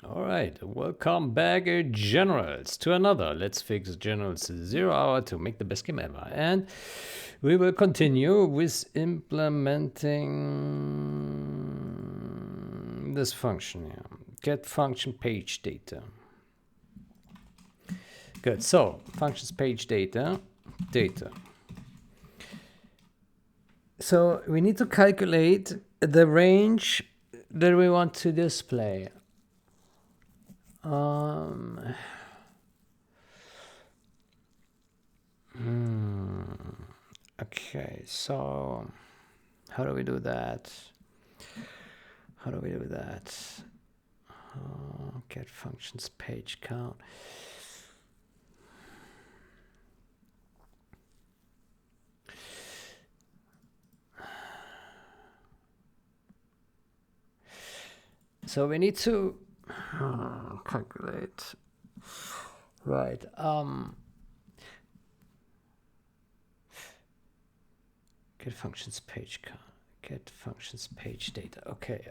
All right, welcome back, generals, to another Let's Fix Generals 0 hour to make the best game ever. And we will continue with implementing this function here. Get function page data. Good, so functions page data. So we need to calculate the range that we want to display. Okay, so how do we do that? Get functions page count. So we need to calculate. Right. Get functions page count. Get functions page data. Okay.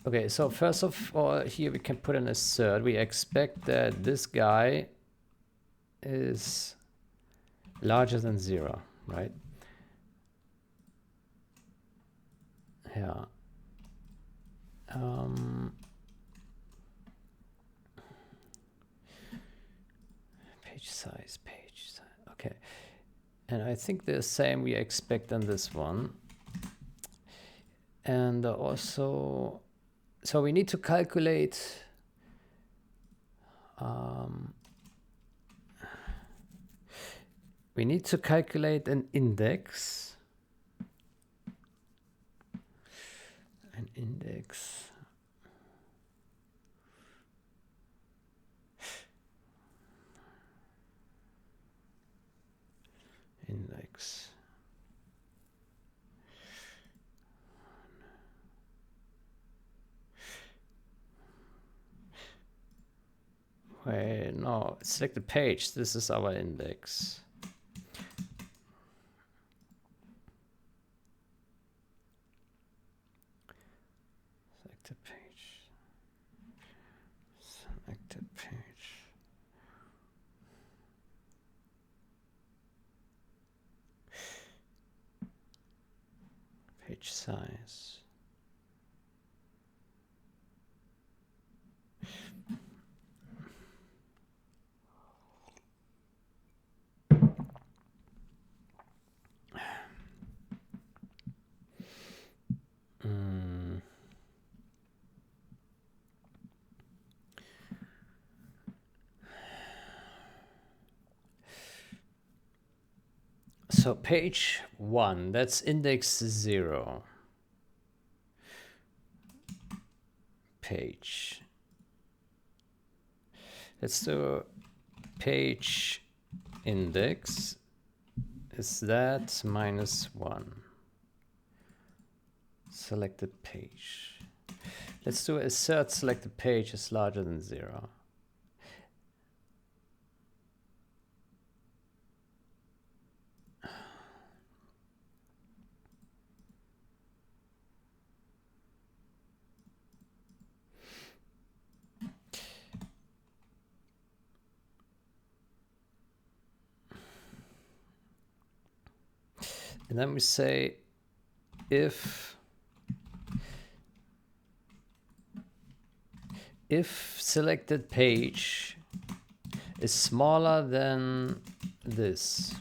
Okay, so first of all, here we can put an assert. We expect that this guy is larger than 0, right? Yeah. Page size. Okay. And I think the same we expect on this one. And also, so we need to calculate an index. Index. Wait, no, select the page. This is our index. Select the page. Select the page. Page size. So page 1, that's index 0. Page. Let's do page index. Is that -1? Selected page. Let's do assert selected page is larger than 0. And then we say if selected page is smaller than this,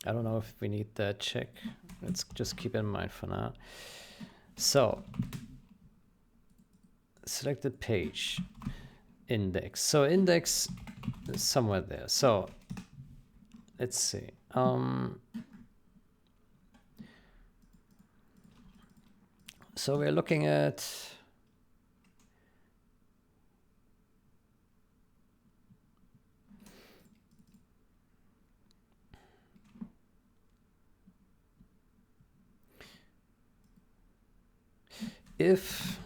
I don't know if we need that check. Let's just keep in mind for now. So selected page index. So index is somewhere there. So let's see. So we're looking at if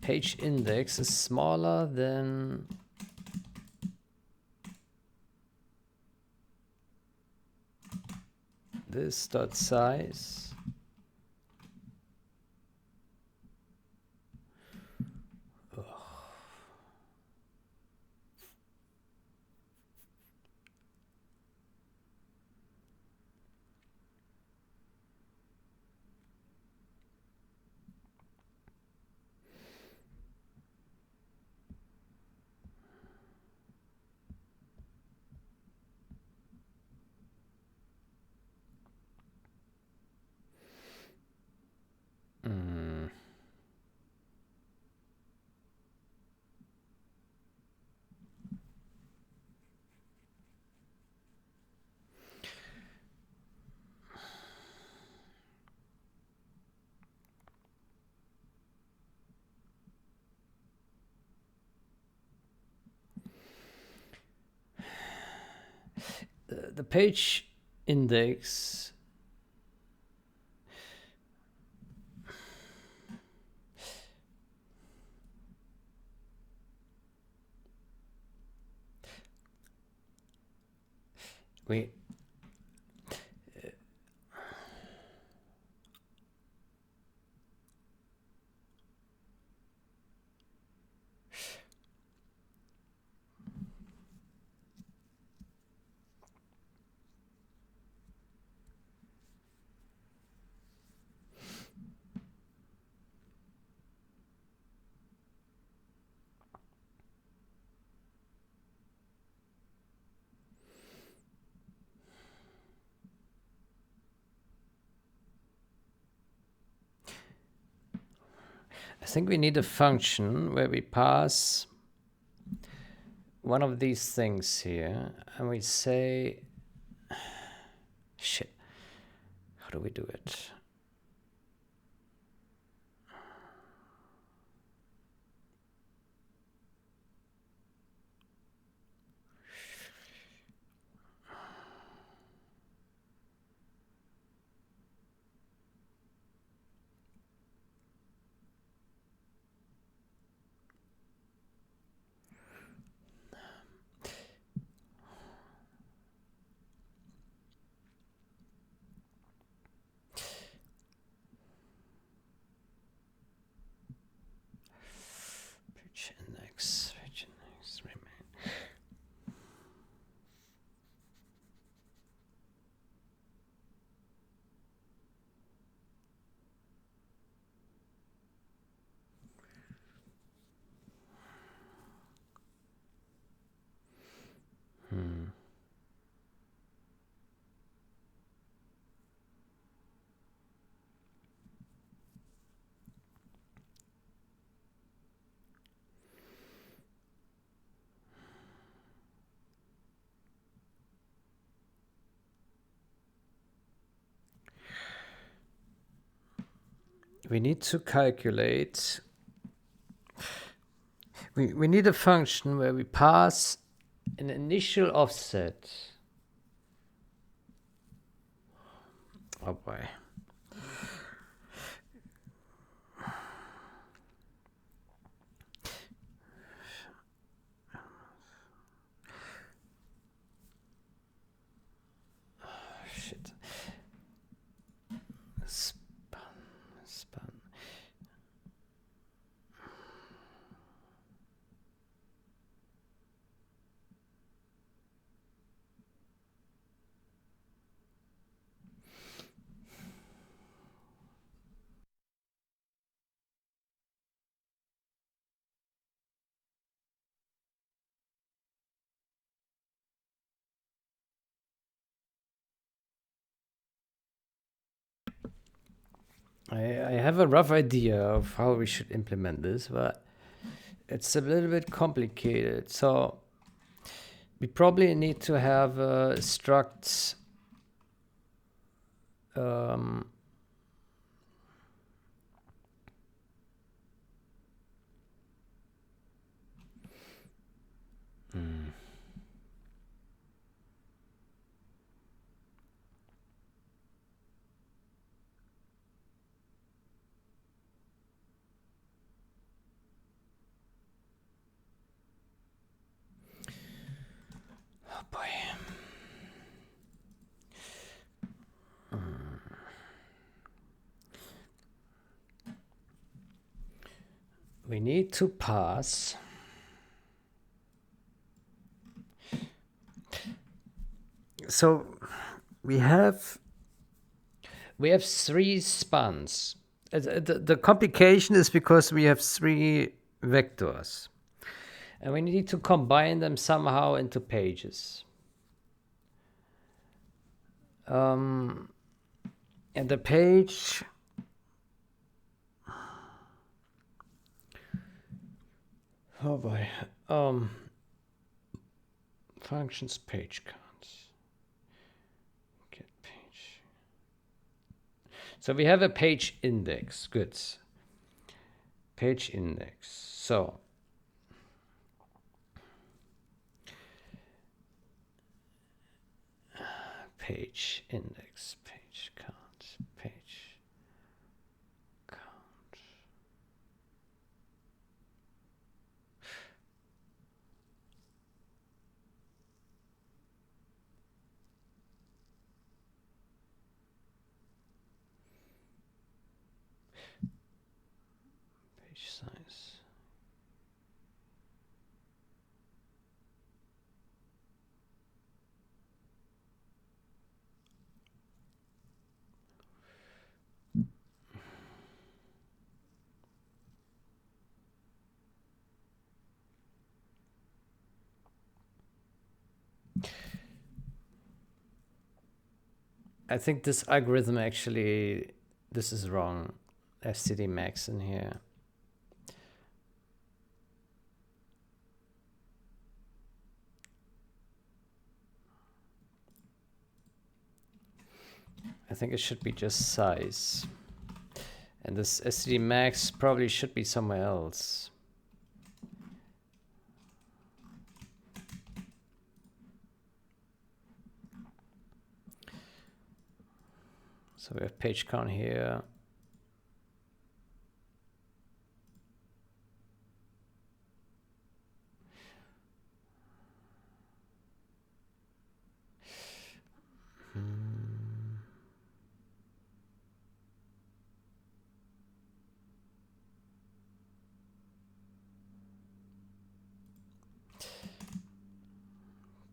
page index is smaller than this dot size, the page index we I think we need a function where we pass one of these things here and we say, shit, how do we do it? Page index, remain. We need to calculate, we need a function where we pass an initial offset. Oh boy. Shit. Span. I have a rough idea of how we should implement this, but it's a little bit complicated. So we probably need to have a struct we need to pass so we have 3 spans. The complication is because we have 3 vectors and we need to combine them somehow into pages. And the page oh boy, functions page counts, get page. So we have a page index, good. Page index. So page index, page count, page count. Page size. I think this algorithm actually, this is wrong. std max in here. I think it should be just size. And this std max probably should be somewhere else. So we have page count here.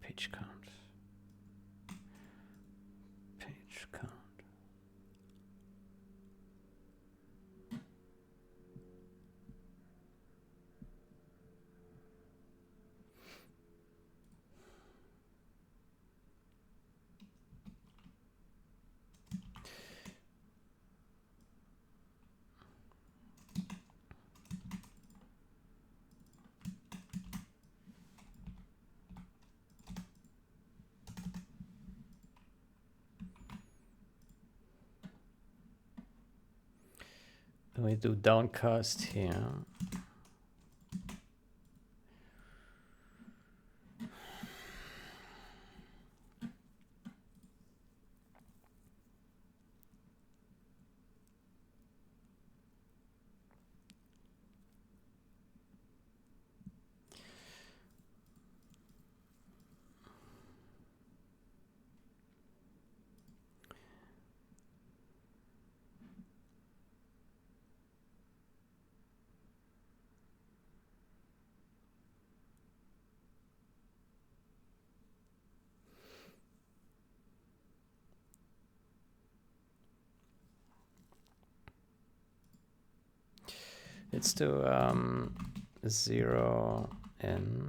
Page count. Page count. Then we do downcast here. Let's do 0 n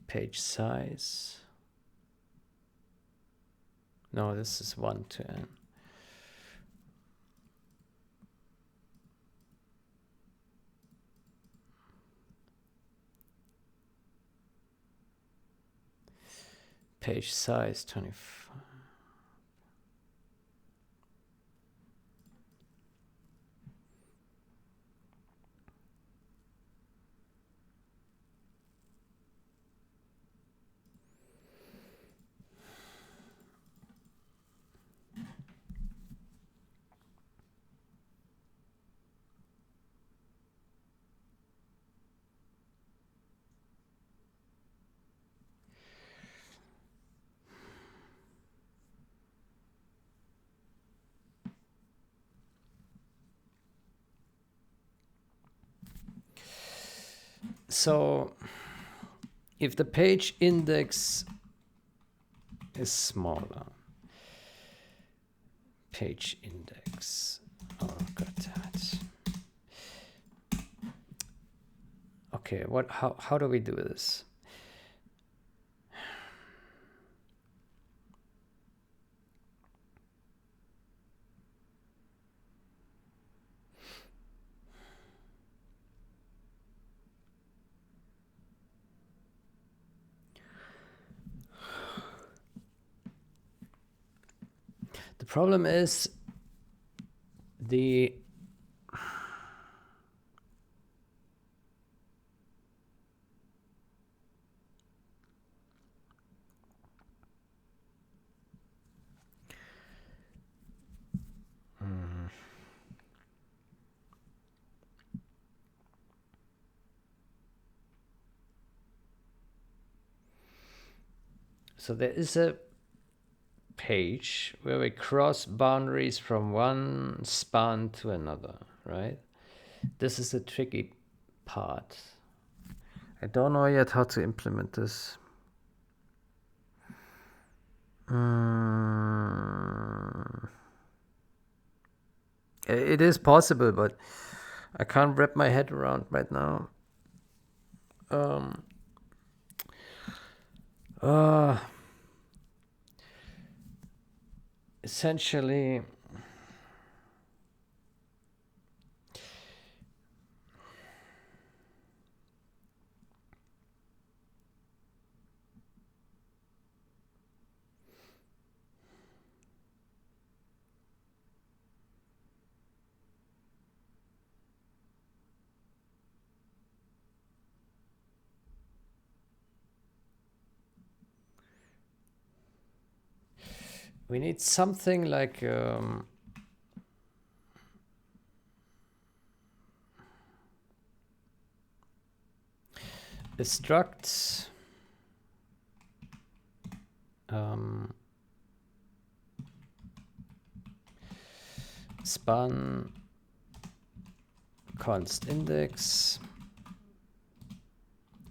page size. No, this is 1 to n. Page size 25. So if the page index is smaller, page index, oh, got that. Okay, how do we do this? The problem is the so there is a page where we cross boundaries from one span to another, right? This is the tricky part. I don't know yet how to implement this. It is possible, but I can't wrap my head around right now. Essentially, we need something like a struct span const index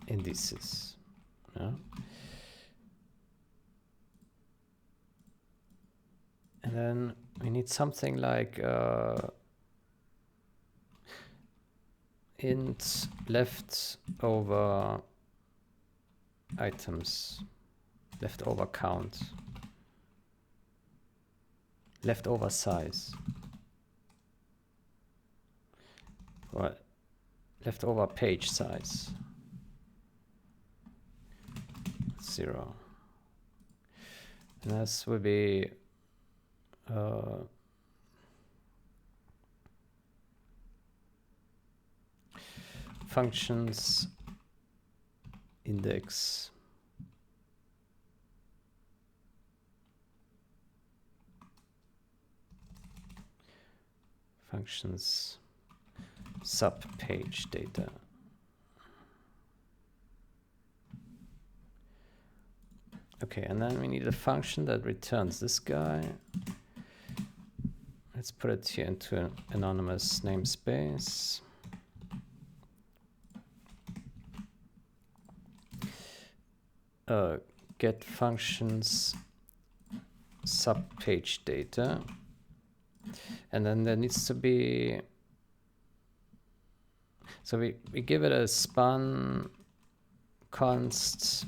indices. Yeah? And then we need something like int leftover items, leftover count, leftover size, or leftover page size, 0. And this will be functions index functions sub page data. Okay, and then we need a function that returns this guy. Let's put it here into an anonymous namespace. Get functions sub page data. And then there needs to be, so we give it a span const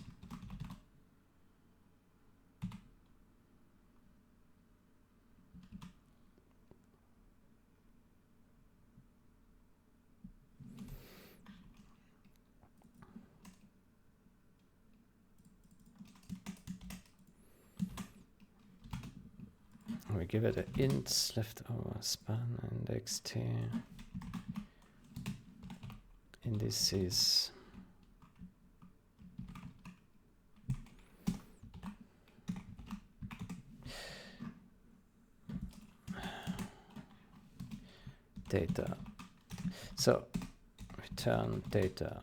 we give it an int leftover span index t indices data. So return data.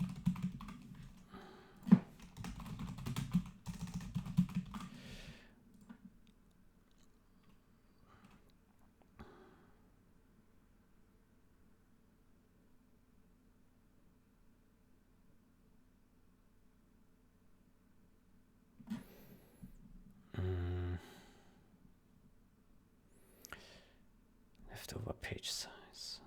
leftover page size.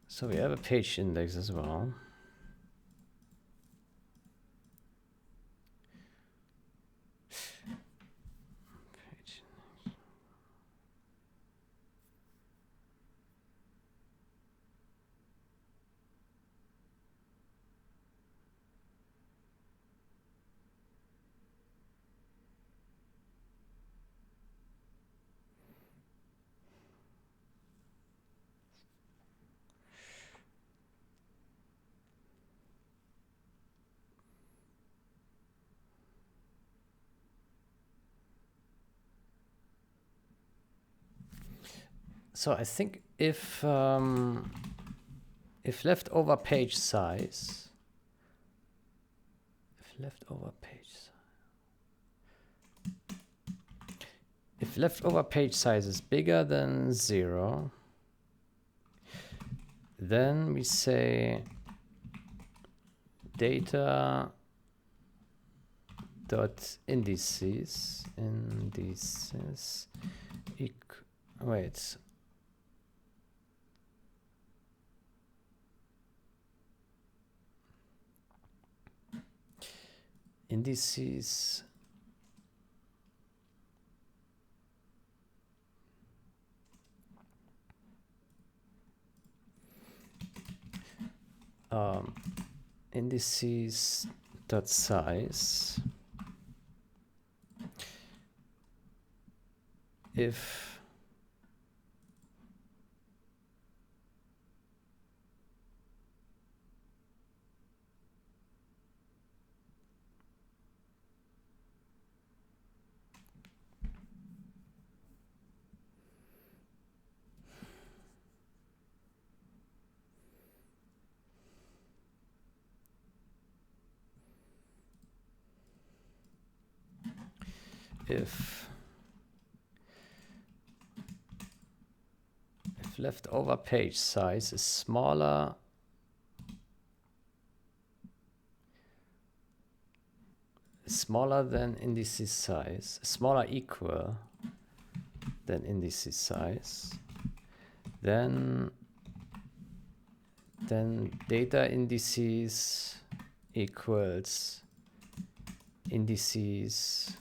So we have a page index as well. So I think if leftover page size, if leftover page size is bigger than 0, then we say data dot indices wait. Indices indices dot size if leftover page size is smaller than indices size, smaller equal than indices size, then data indices equals indices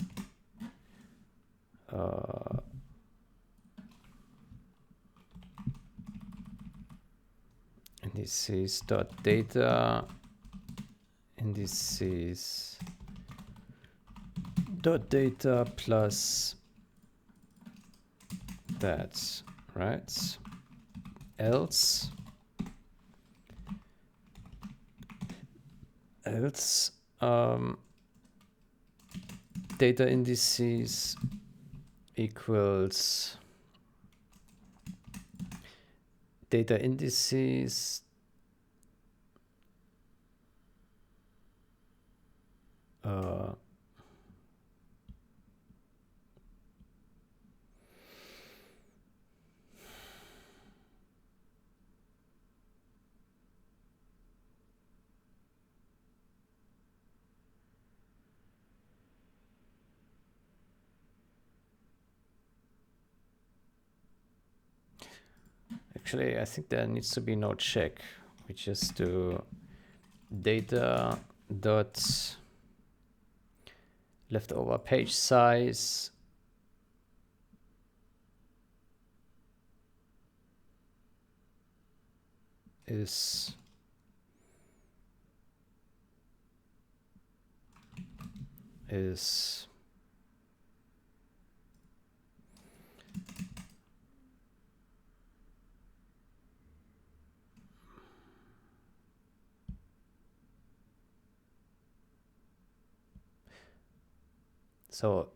indices dot data indices dot data plus that, right? Else data indices equals data indices Actually, I think there needs to be no check. We just do data dot leftover page size is so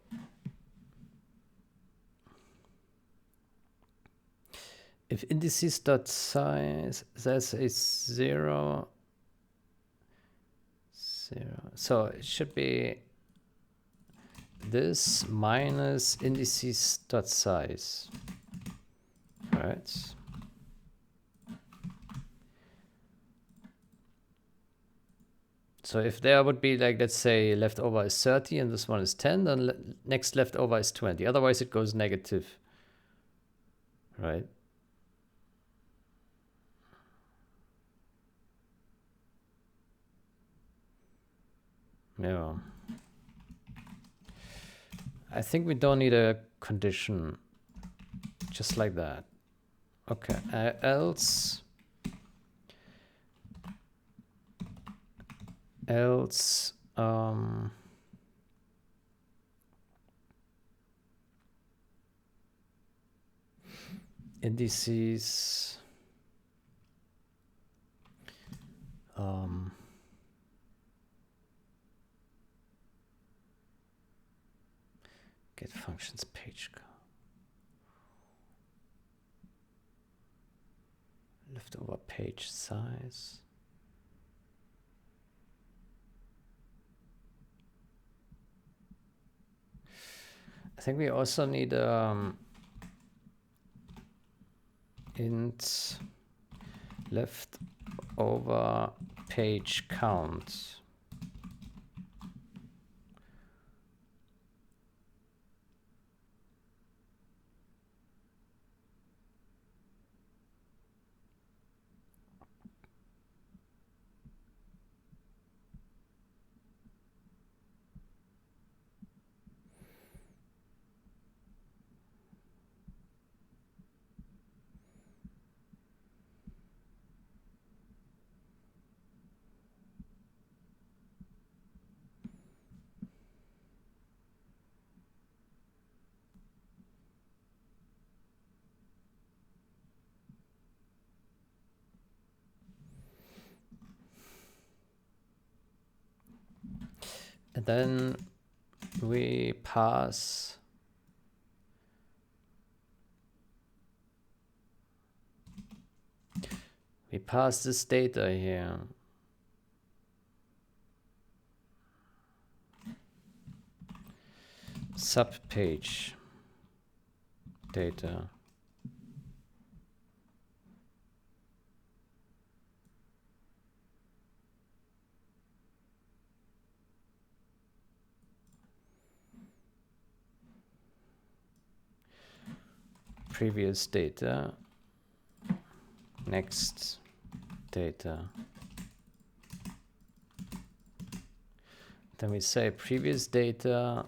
if indices dot size that is 0, 0, so it should be this minus indices dot size, right? So if there would be like, let's say leftover is 30 and this one is 10, then next leftover is 20. Otherwise it goes negative, right? Yeah. I think we don't need a condition just like that. Okay, else indices get functions page count. Leftover page size. I think we also need int leftover page count. And then we pass this data here. Subpage data. Previous data, next data. Then we say previous data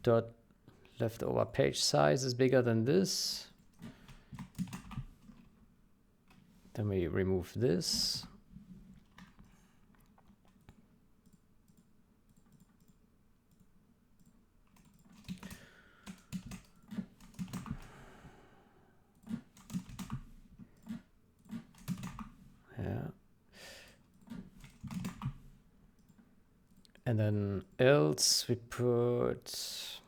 dot leftover page size is bigger than this. Then we remove this. Yeah. And then else we put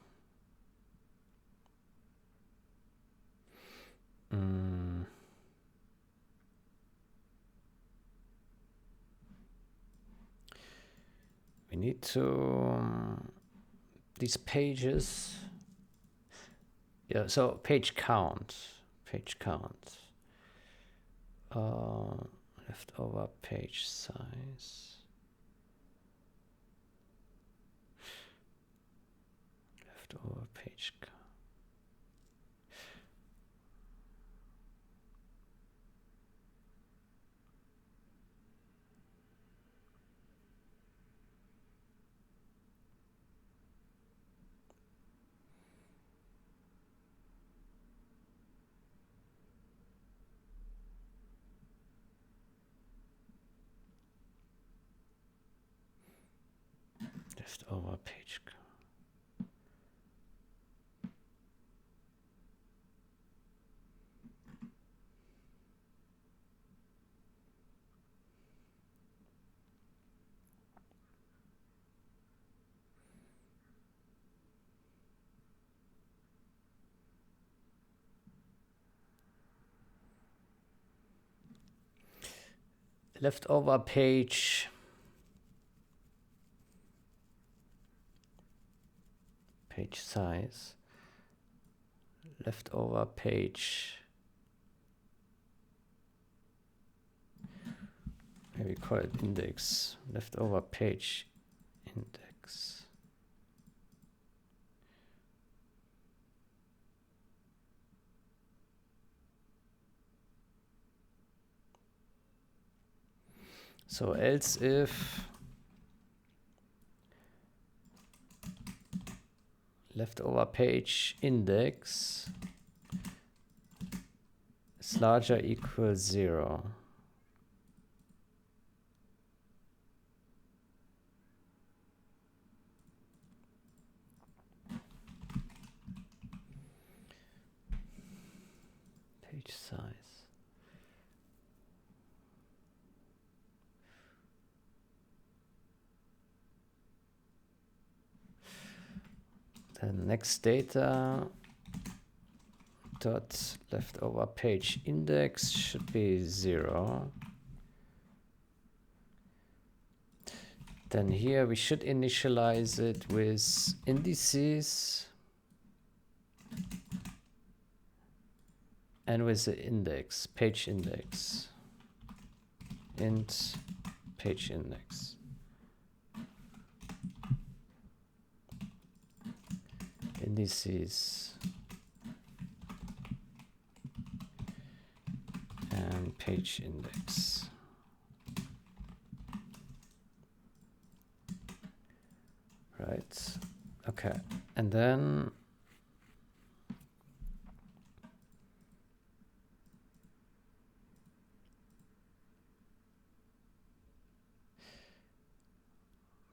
we need to these pages. Yeah, so page count. Leftover page size. Leftover page count. Leftover page. Leftover page. Page size. Leftover page. Maybe call it index. Leftover page index. So else if leftover page index is larger equals 0. Page size. The next data dot leftover page index should be 0. Then here we should initialize it with indices and with the index, page index, int page index. Indices and page index. Right. Okay. And then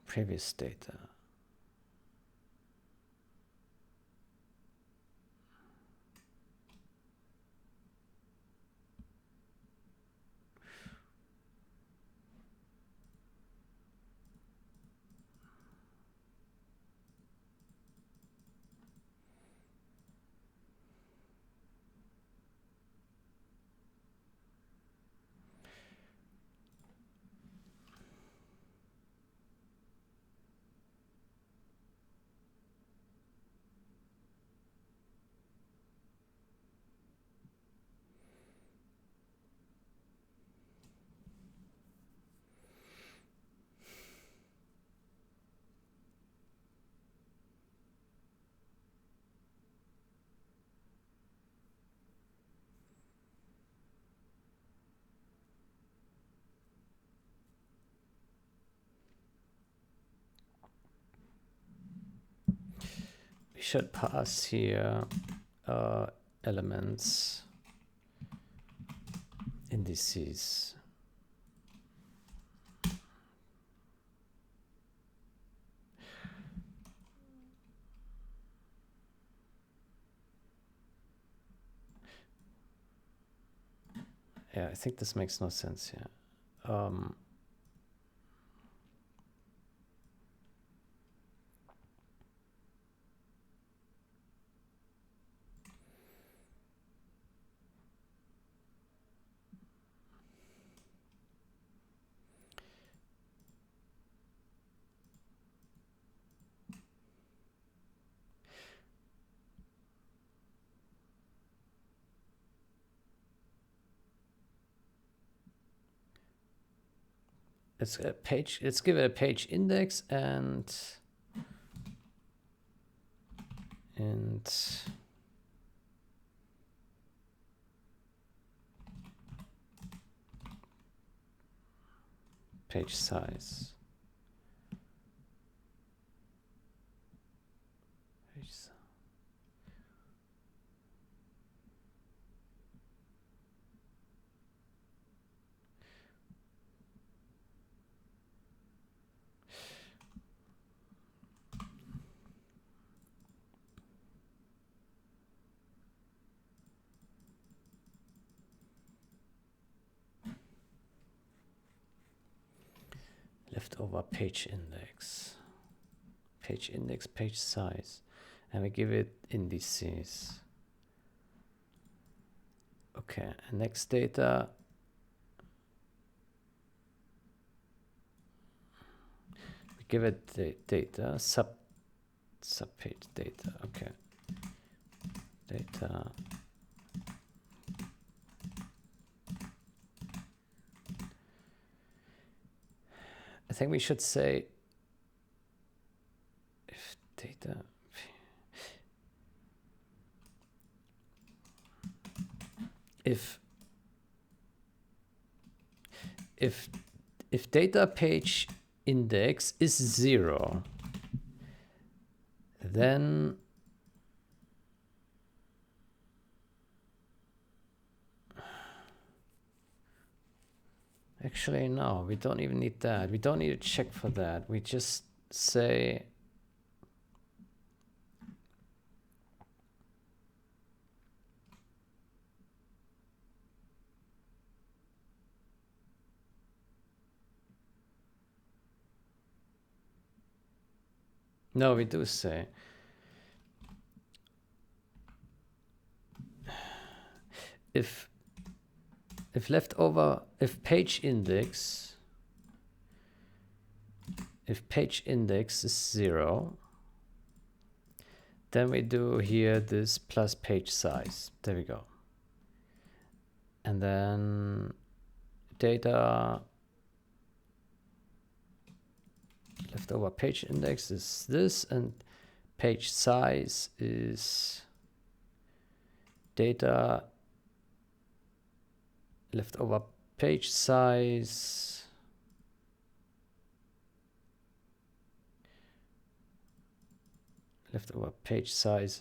previous data. We should pass here elements, indices. Yeah, I think this makes no sense here. It's a page. Let's give it a page index and page size. Page size. leftover page index, page size, and we give it indices. Okay, and next data, we give it the data, subpage data, okay. Data. I think we should say if data, if data page index is 0, then actually no, we don't even need that. We don't need to check for that. We just say no, we do say if leftover, if page index is 0, then we do here this plus page size. There we go. And then data leftover page index is this, and page size is data leftover page size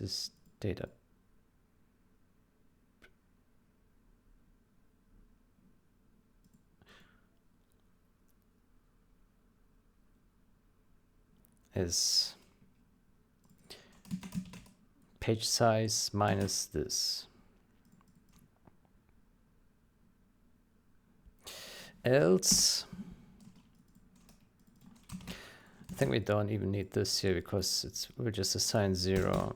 is data is page size minus this. Else, I think we don't even need this here because we'll just assign 0.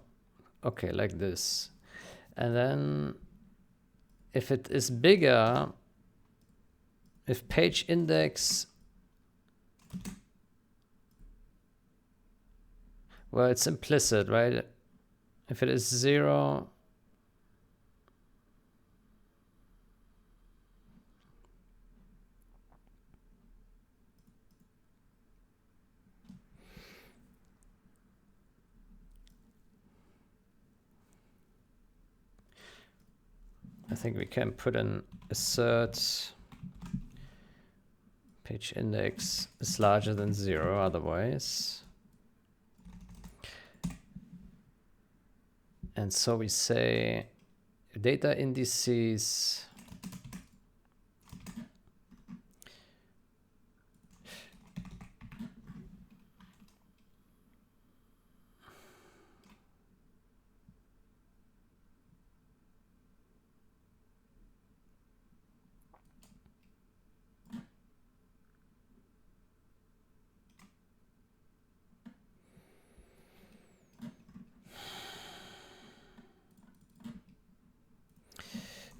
Okay, like this. And then if it is bigger, if page index, well, it's implicit, right? If it is 0, I think we can put an assert page index is larger than 0 otherwise. And so we say data indices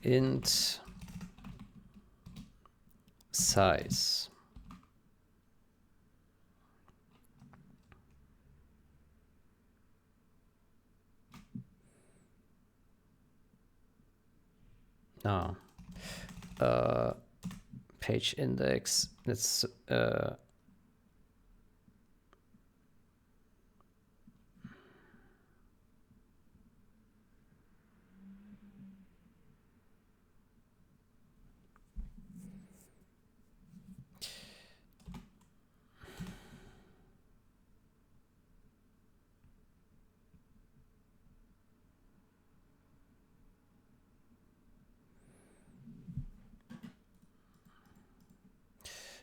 int size. Now, page index,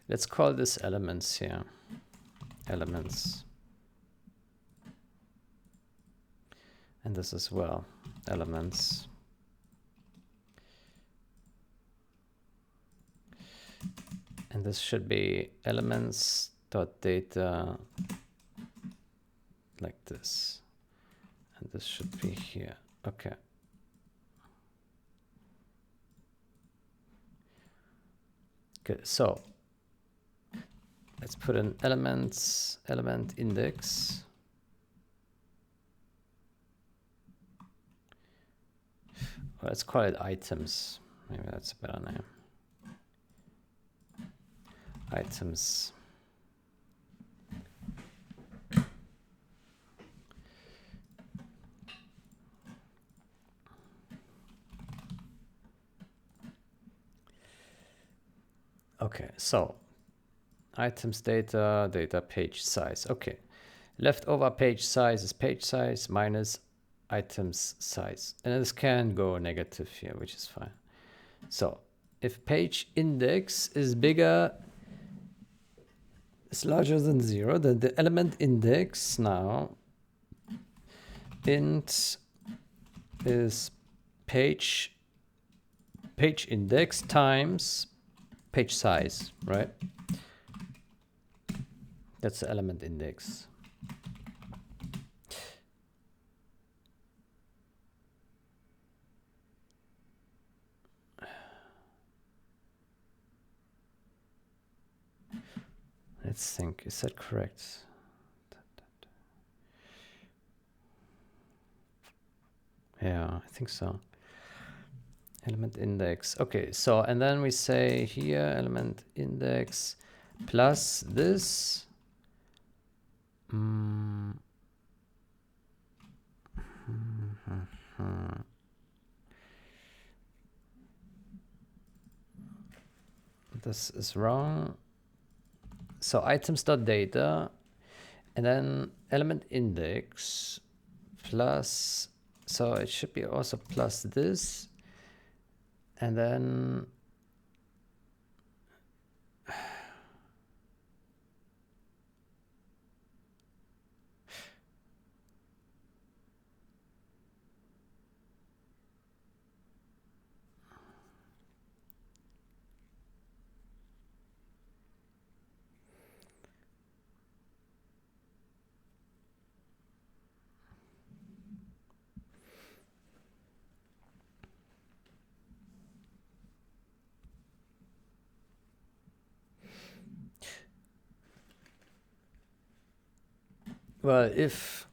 let's call this elements here. Elements. And this as well. Elements. And this should be elements dot data like this, and this should be here. Okay. Good. So let's put an element index. Let's call it items. Maybe that's a better name. Items. Okay, so items data, data page size. Okay, leftover page size is page size minus items size. And this can go negative here, which is fine. So if page index is bigger, is larger than 0, then the element index now int is page index times page size, right? That's the element index. Let's think, is that correct? Yeah, I think so. Element index. Okay, so and then we say here element index plus this. This is wrong. So items.data and then element index plus, so it should be also plus this, and then well, if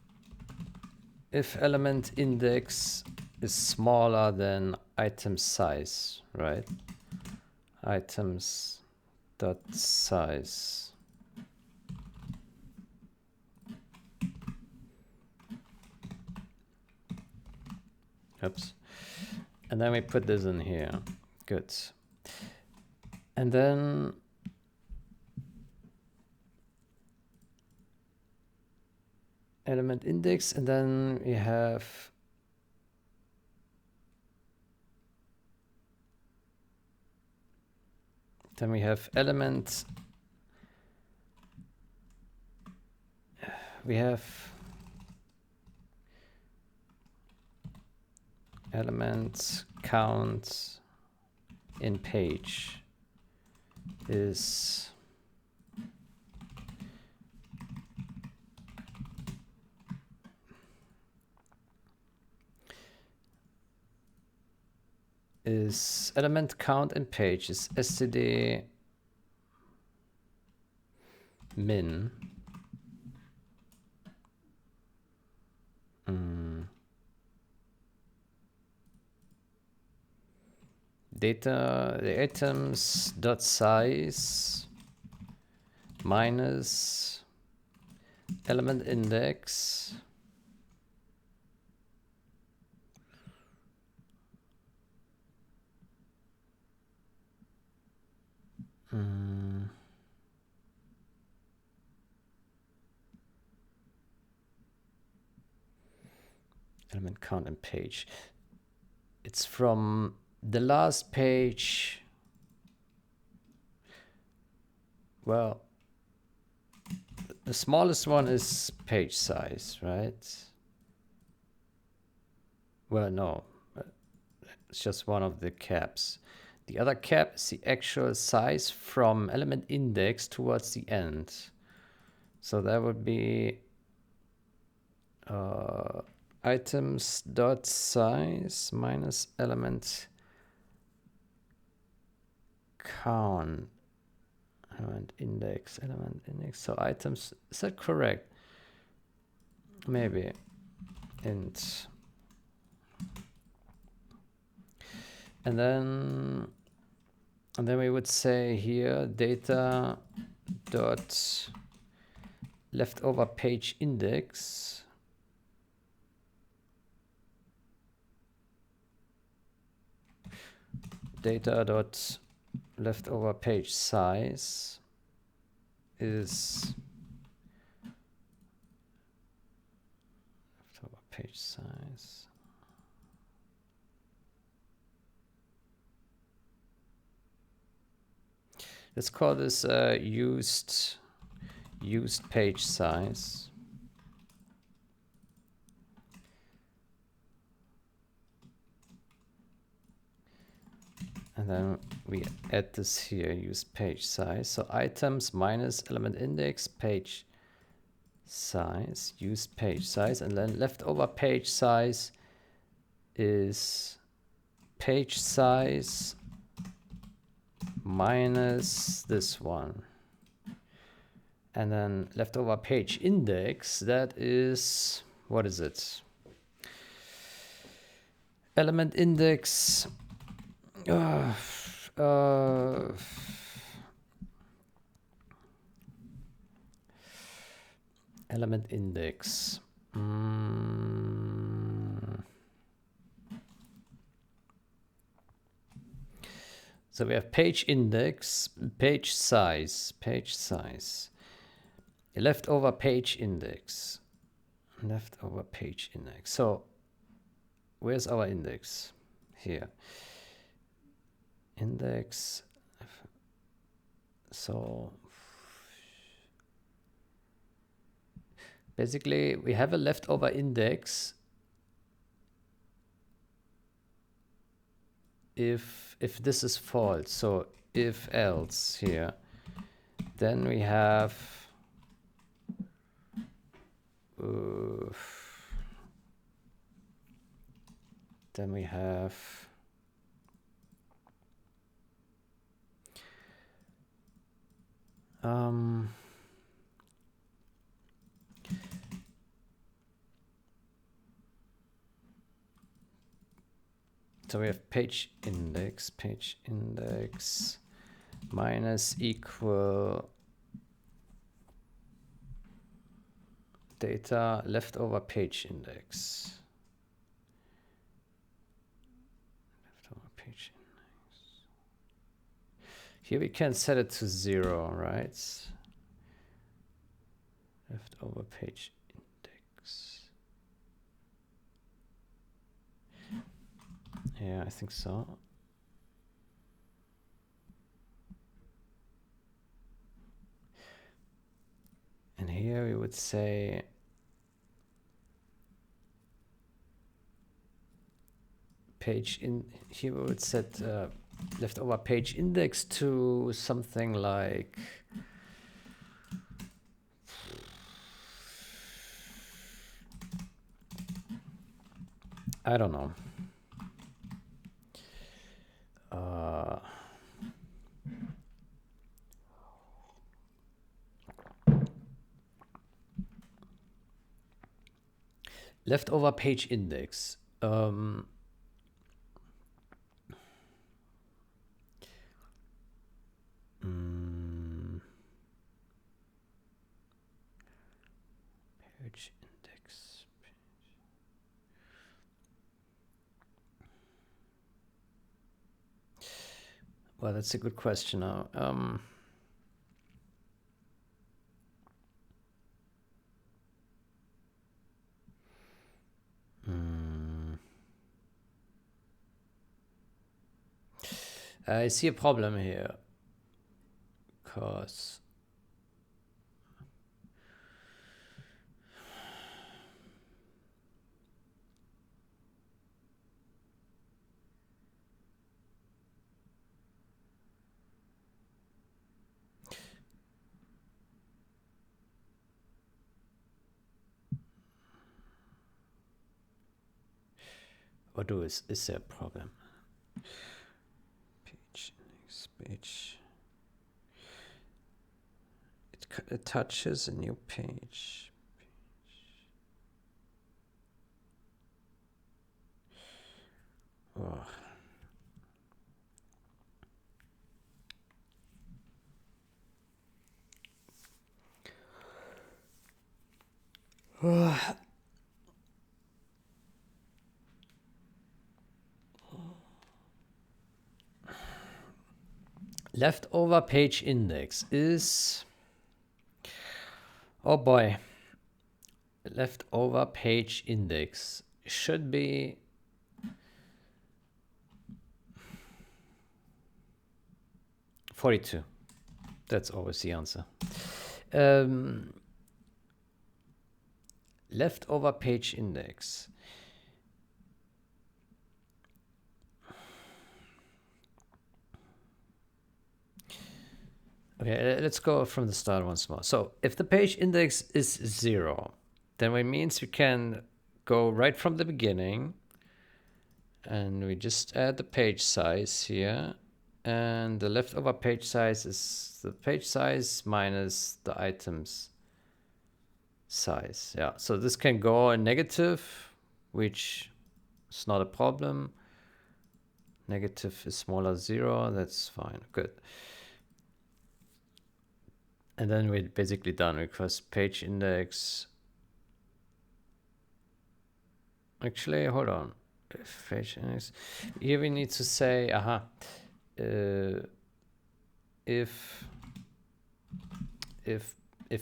element index is smaller than item size, right? Items dot size. Oops. And then we put this in here. Good. And then element index, and then we have element, we have element count in page is element count in page is std min data, the items dot size minus element index element count and page. It's from the last page. Well, the smallest one is page size, right? Well, no, it's just one of the caps. The other cap is the actual size from element index towards the end. So that would be items dot size minus element count, element index. So items, is that correct? Maybe int. And then we would say here data dot leftover page index data dot leftover page size is leftover page size. Let's call this used page size. And then we add this here, use page size. So items minus element index page size, use page size, and then leftover page size is page size minus this one. And then leftover page index, that is, what is it? Element index. Element index. So we have page index, page size, leftover page index, So where's our index? Here. Index. So basically we have a leftover index if this is false. So if else here, then we have so we have page index minus equal data leftover page index. Here we can set it to 0, right? Leftover page index. Yeah, I think so. And here we would say page in, here we would set leftover page index to something like I don't know. Leftover page index. Page index. Well, that's a good question now. I see a problem here, because Or is there a problem? Page index, page. It touches a new page. Oh. Leftover page index is, oh boy, leftover page index should be 42. That's always the answer. Leftover page index. Okay, let's go from the start once more. So if the page index is 0, then it means we can go right from the beginning and we just add the page size here. And the leftover page size is the page size minus the items size. Yeah, so this can go in negative, which is not a problem. Negative is smaller 0, that's fine, good. And then we're basically done because page index. Actually, hold on. If page index. Here we need to say, if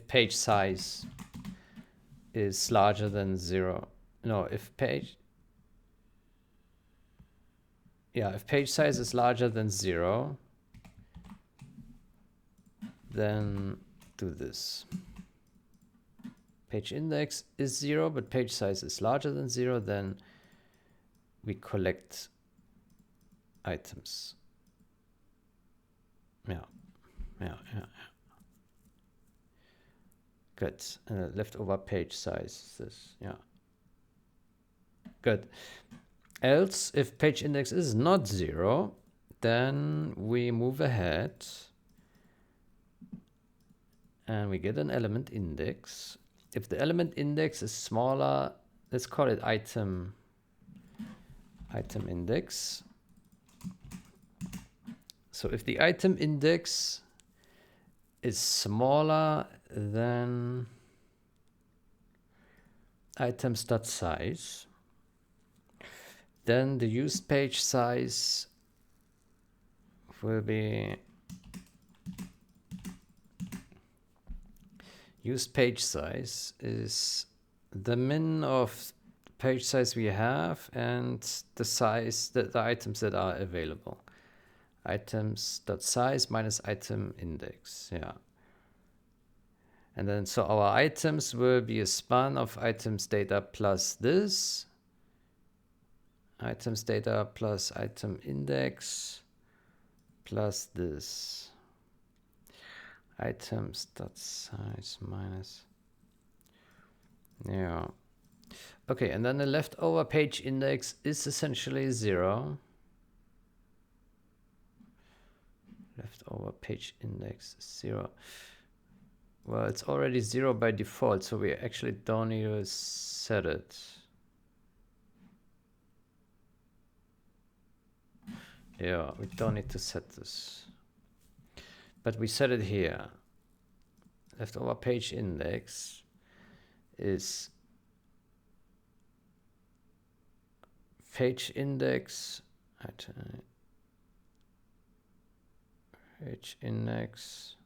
page size is larger than 0. No, if page. Yeah, if page size is larger than 0, then do this. Page index is 0, but page size is larger than 0, then we collect items. Yeah. Good. Leftover page size is this. Yeah. Good. Else, if page index is not 0, then we move ahead and we get an element index. If the element index is smaller, let's call it item index. So if the item index is smaller than items.size, then the used page size will be used page size is the min of page size we have and the size that the items that are available. Items.size minus item index. Yeah. And then so our items will be a span of items data plus this. Items data plus item index plus this. Items.size minus. Yeah. Okay, and then the leftover page index is essentially 0. Leftover page index is 0. Well, it's already 0 by default, so we actually don't need to set it. Yeah, we don't need to set this. But we set it here. Leftover page index is page index. Page index.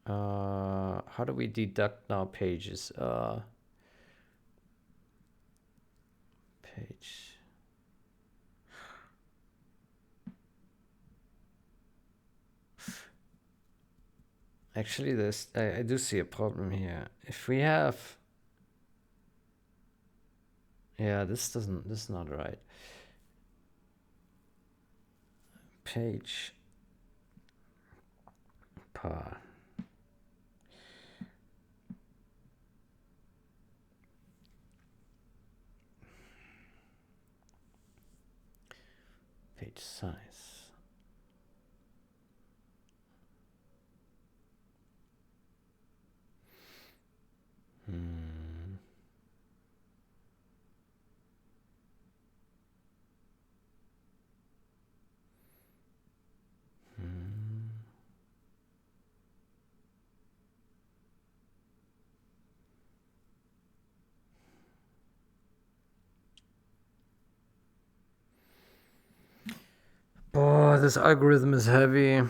How do we deduct now pages? Page. Actually, this I do see a problem here. If we have, yeah, this is not right. Page par. page size. Oh, this algorithm is heavy.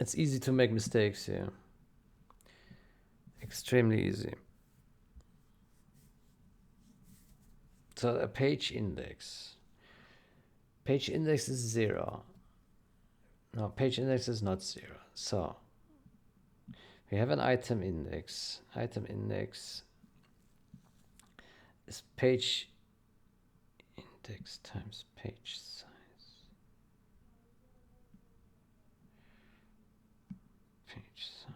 It's easy to make mistakes here. Extremely easy. So a page index. Page index is 0. No, page index is not 0. So we have an item index. Item index is page index times page size. Page size.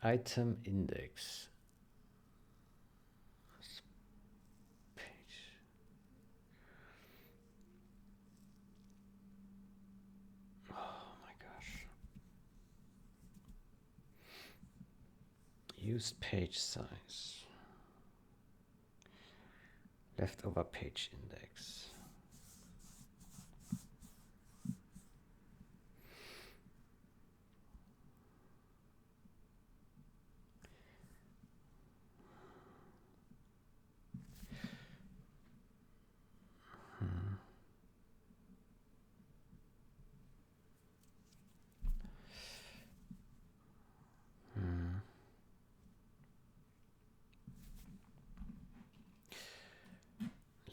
Item index. Page. Oh my gosh. Use page size. Leftover page index.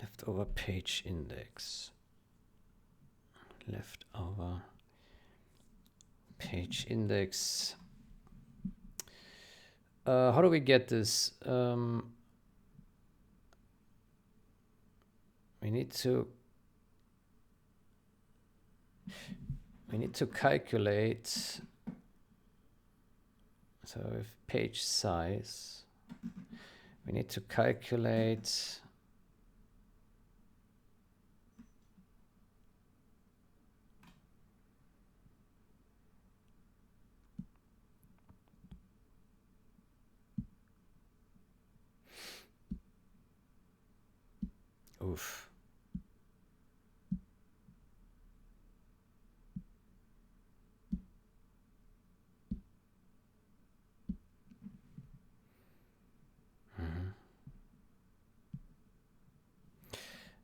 Leftover page index. Leftover page index. How do we get this? We need to calculate. So with page size, we need to calculate oof.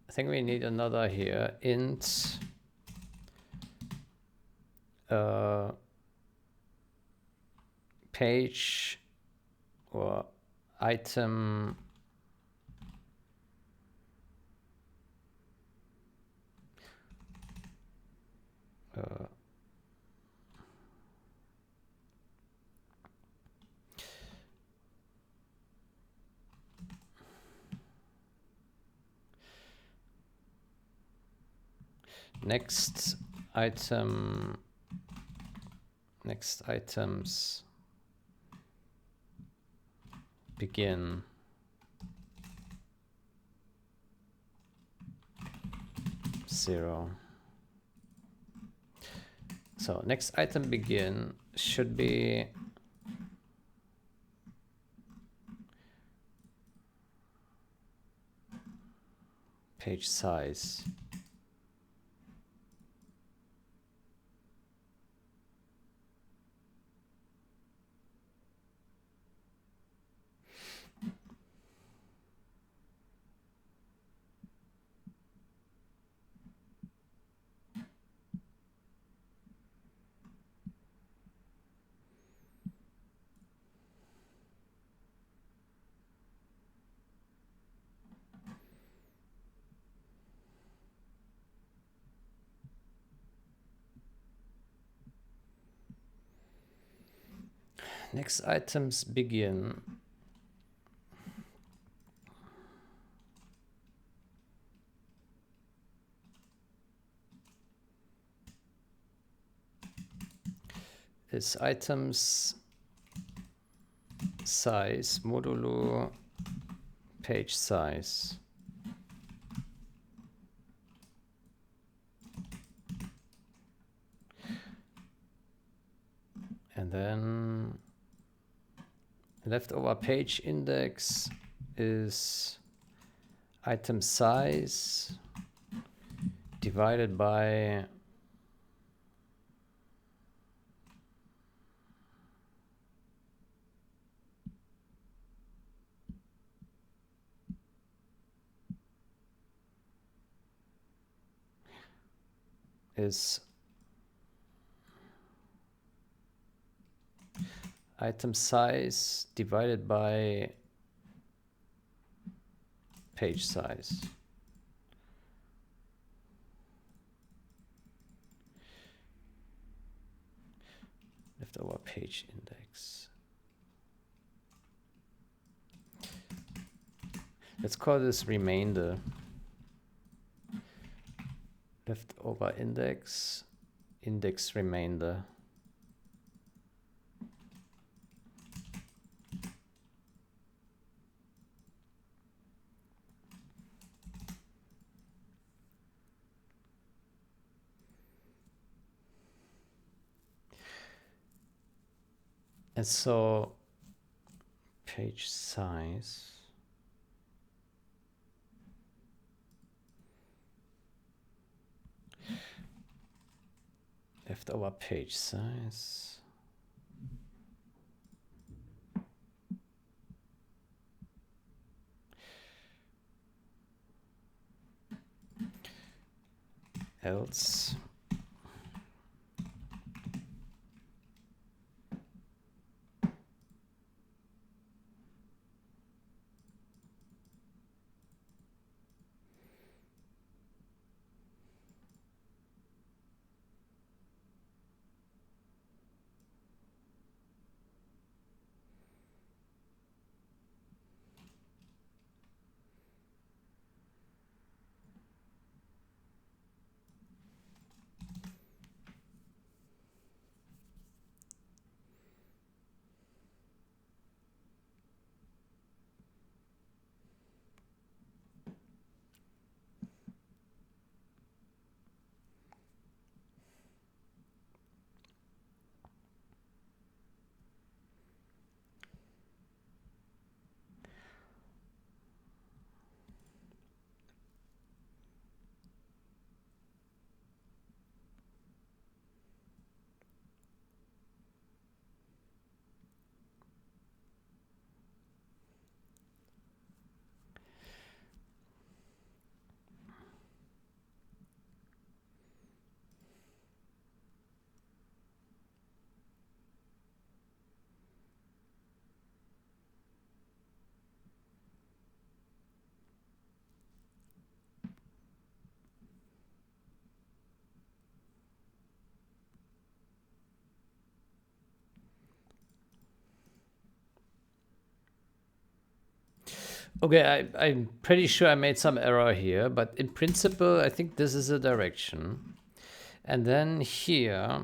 I think we need another here, int page or item next items begin zero. So next item begin should be page size. Next items begin is items size modulo page size. And then leftover page index is item size divided by item size divided by page size. Leftover page index. Let's call this remainder. Leftover index, index remainder. And so page size leftover page size else Okay, I'm pretty sure I made some error here, but in principle, I think this is a direction. And then here,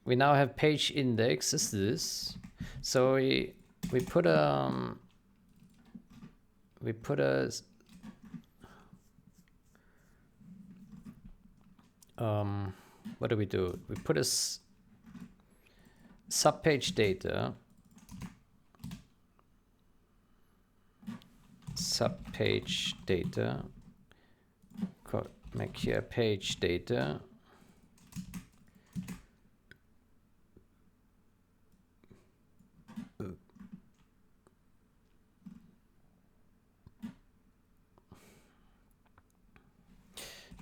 we now have page index is this. So we put a what do? We put a subpage data. Subpage data. Make here page data.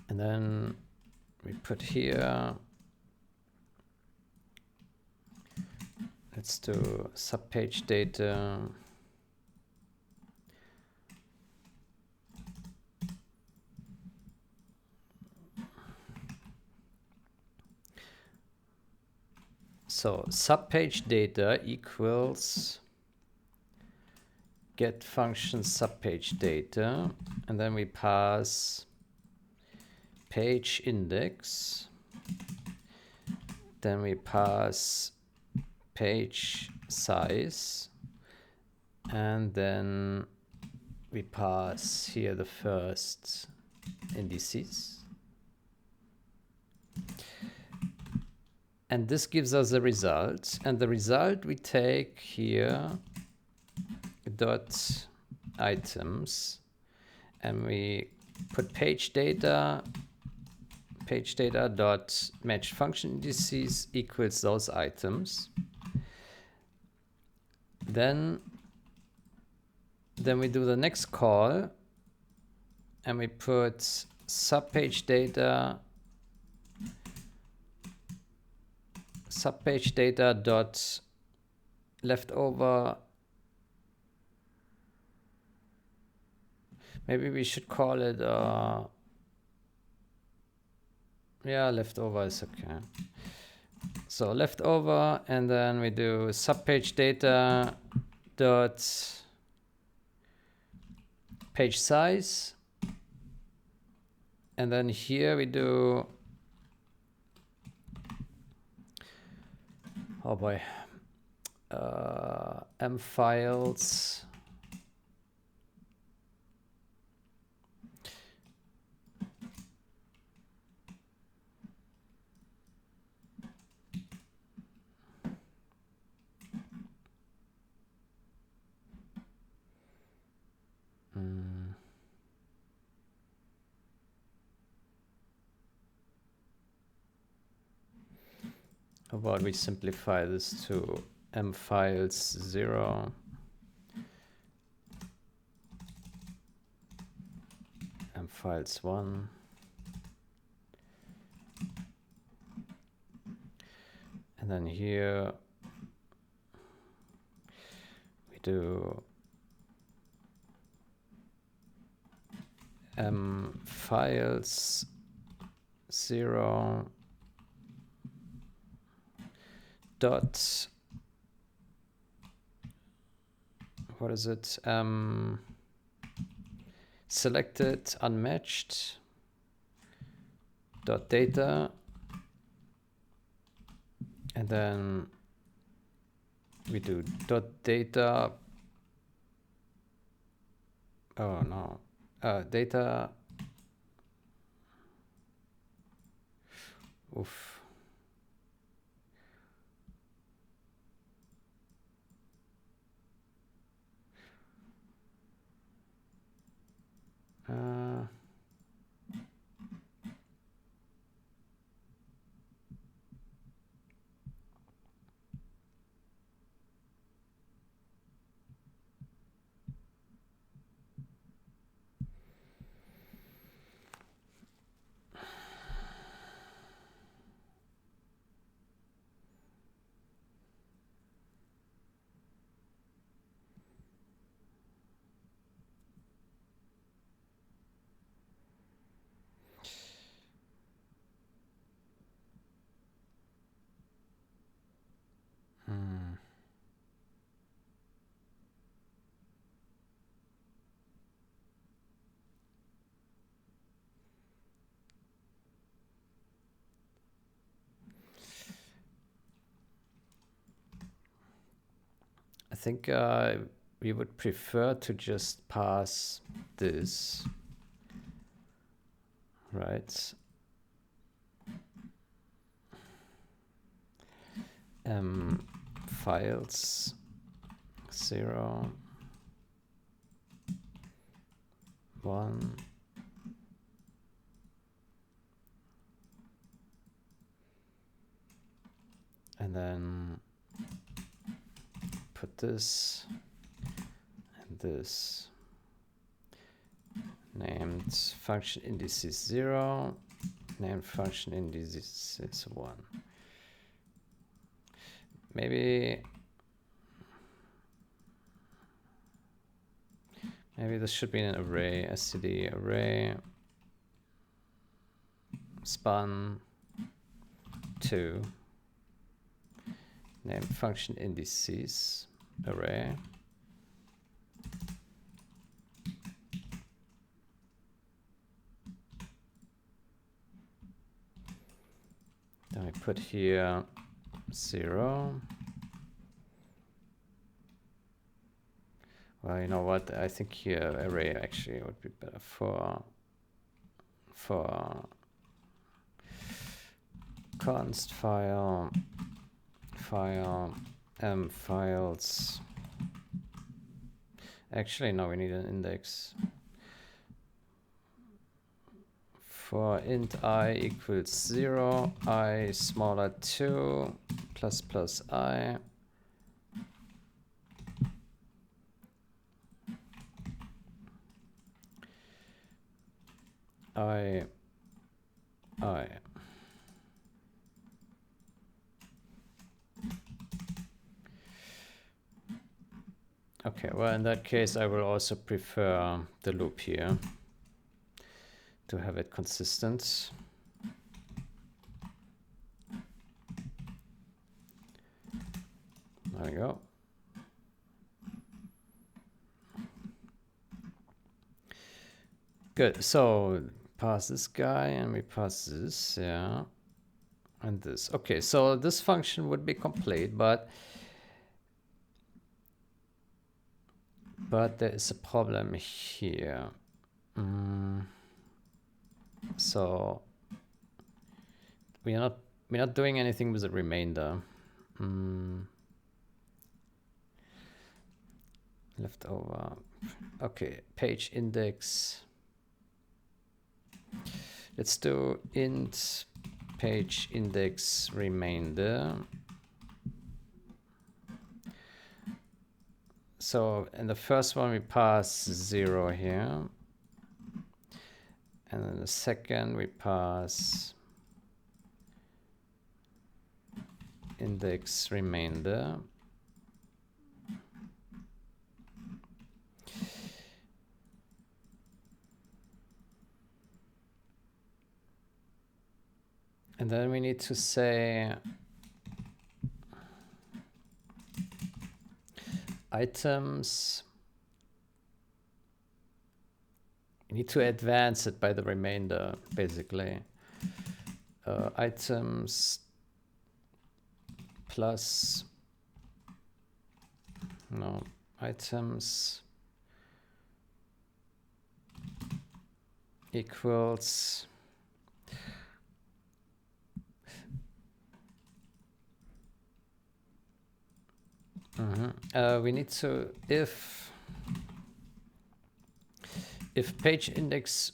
And then we put here, let's do subpage data. So subpage data equals get function subpage data, and then we pass page index, then we pass page size, and then we pass here the first indices. And this gives us a result. And the result we take here dot items, and we put page data dot match function indices equals those items. Then we do the next call, and we put subpage data dot leftover. Maybe we should call it yeah, leftover is okay. So leftover, and then we do subpage data dot page size, and then here we do, oh boy, m files how about we simplify this to m files 0, m files 1, and then here we do m files 0 dot, what is it, selected unmatched dot data, and then we do dot data, oh no, data, oof. I think we would prefer to just pass this, right? Files 0, 1, and then put this and this, named function indices 0, named function indices 1. Maybe this should be an array, std array span 2, name function indices array, then I put here 0, Well, you know what? I think here array actually would be better for const file files. Actually, no, we need an index. For int I equals 0, I smaller 2, plus plus I. I. Okay, well, in that case, I will also prefer the loop here to have it consistent. There we go. Good, so pass this guy and we pass this, yeah. And this. Okay, so this function would be complete, but there is a problem here. So we're not doing anything with the remainder. Leftover. Okay, page index. Let's do int page index remainder. So in the first one we pass 0 here. And then the second we pass index remainder. And then we need to say items. We need to advance it by the remainder, basically. Items plus, no, items equals we need to, if page index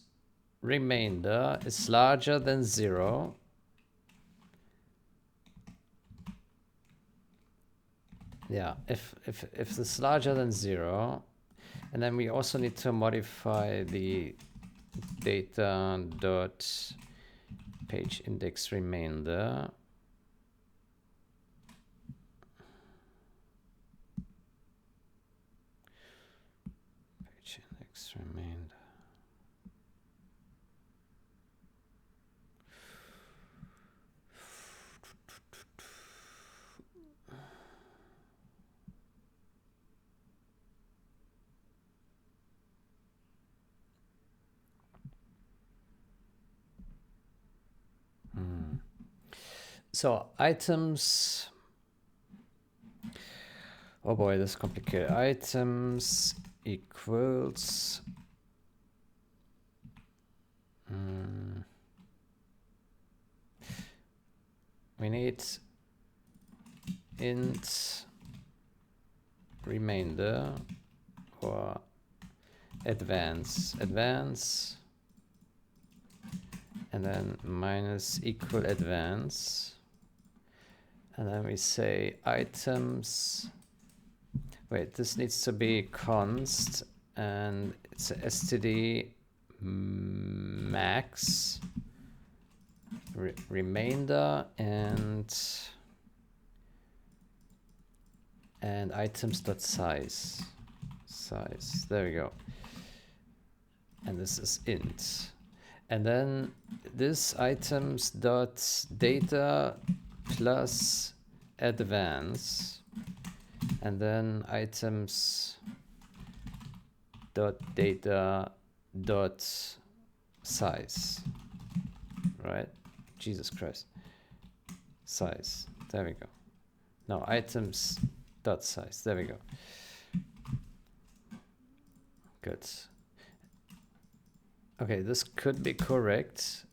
remainder is larger than 0, yeah, if this is larger than 0, and then we also need to modify the data dot page index remainder. Page index remainder. So items, oh boy, this is complicated. Items equals we need int remainder or advance, and then minus equal advance. And then we say items, wait, this needs to be const, and it's a std max remainder and items dot size. There we go. And this is int. And then this items dot data plus advance, and then items dot data dot size, right? Jesus Christ. Size. There we go. No, items dot size. There we go. good. Okay, this could be correct.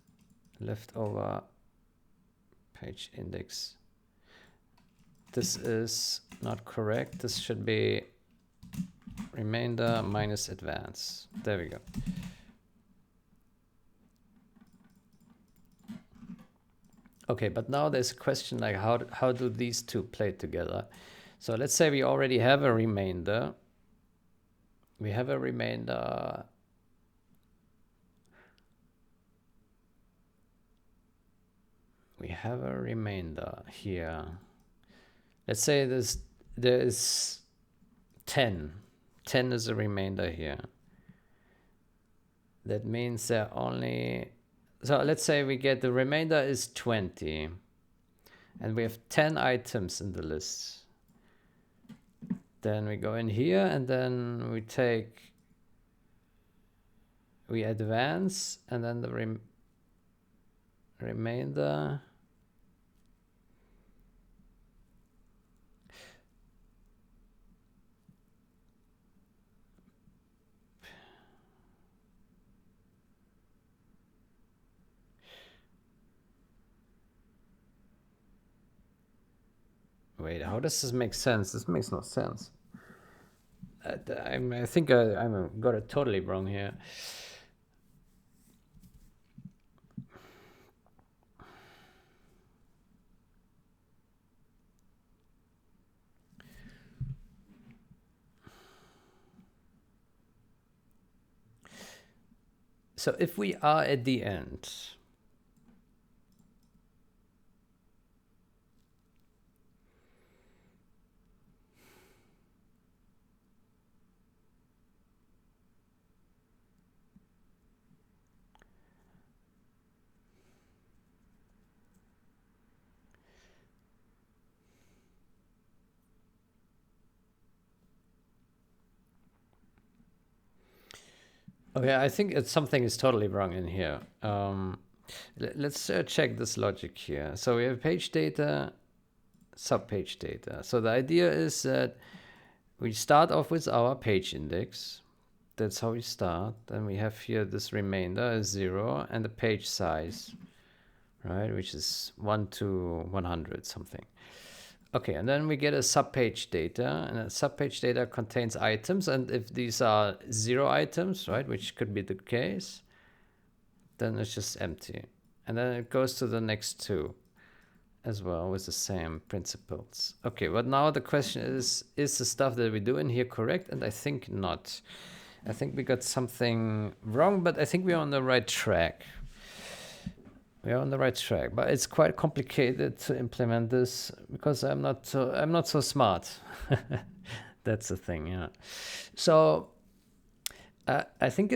Leftover page index. This is not correct. This should be remainder minus advance. There we go. Okay, but now there's a question like how do these two play together? So let's say we already have a remainder. We have a remainder. We have a remainder here. Let's say there is 10. 10 is a remainder here. That means there only... So let's say we get the remainder is 20. And we have 10 items in the list. Then we go in here and then we advance and then the remainder. Wait, how does this make sense? This makes no sense. I think I got it totally wrong here. So if we are at the end, okay, I think something is totally wrong in here. Let's check this logic here. So we have page data, subpage data. So the idea is that we start off with our page index. That's how we start. Then we have here this remainder is 0 and the page size, right? Which is 1 to 100 something. Okay, and then we get a subpage data, and a subpage data contains items, and if these are 0 items, right, which could be the case, then it's just empty. And then it goes to the next 2 as well with the same principles. Okay, but now the question is the stuff that we do in here correct? And I think not. I think we got something wrong, but I think we're on the right track. We're on the right track, but it's quite complicated to implement this because I'm not so smart. That's the thing, yeah. So I think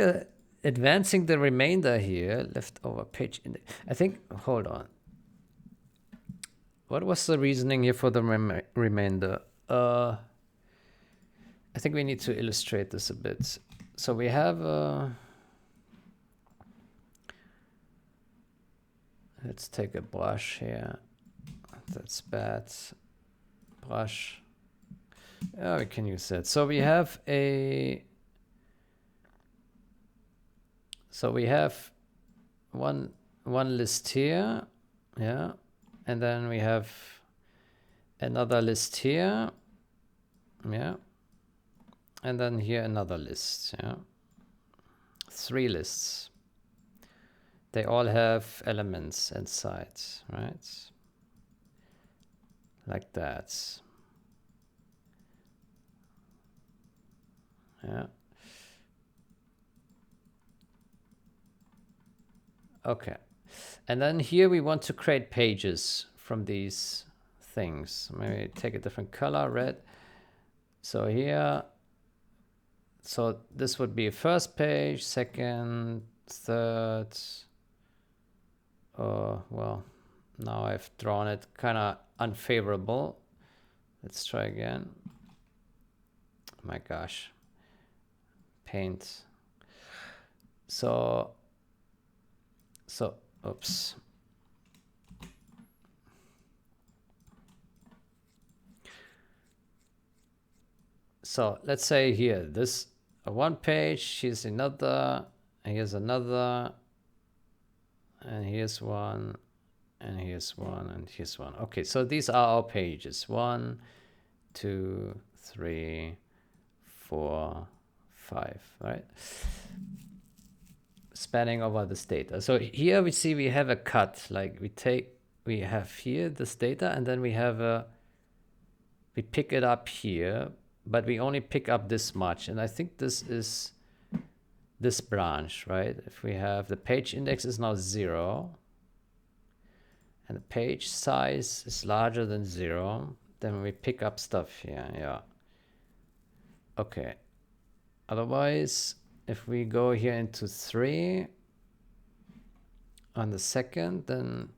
advancing the remainder here, leftover page index. I think, hold on. What was the reasoning here for the remainder? I think we need to illustrate this a bit. So we have let's take a brush here. That's bad. Brush. Yeah, we can use that. So we have one list here, yeah, and then we have another list here, yeah, and then here another list, yeah. 3 lists. They all have elements inside, right? Like that. Yeah. Okay. And then here we want to create pages from these things. Maybe take a different color, red. So here, so this would be first page, second, third. Well, now I've drawn it kind of unfavorable. Let's try again. My gosh. Paint. So, oops. So let's say here, this one page, here's another, here's another, and here's one, and here's one, and here's one. Okay, so these are our pages. 1, 2, 3, 4, 5, right? Spanning over this data. So here we see we have a cut, like we have here this data, and then we pick it up here, but we only pick up this much. And I think this is this branch, right? If we have the page index is now 0, and the page size is larger than 0, then we pick up stuff here, yeah. Okay. Otherwise, if we go here into 3 on the second, then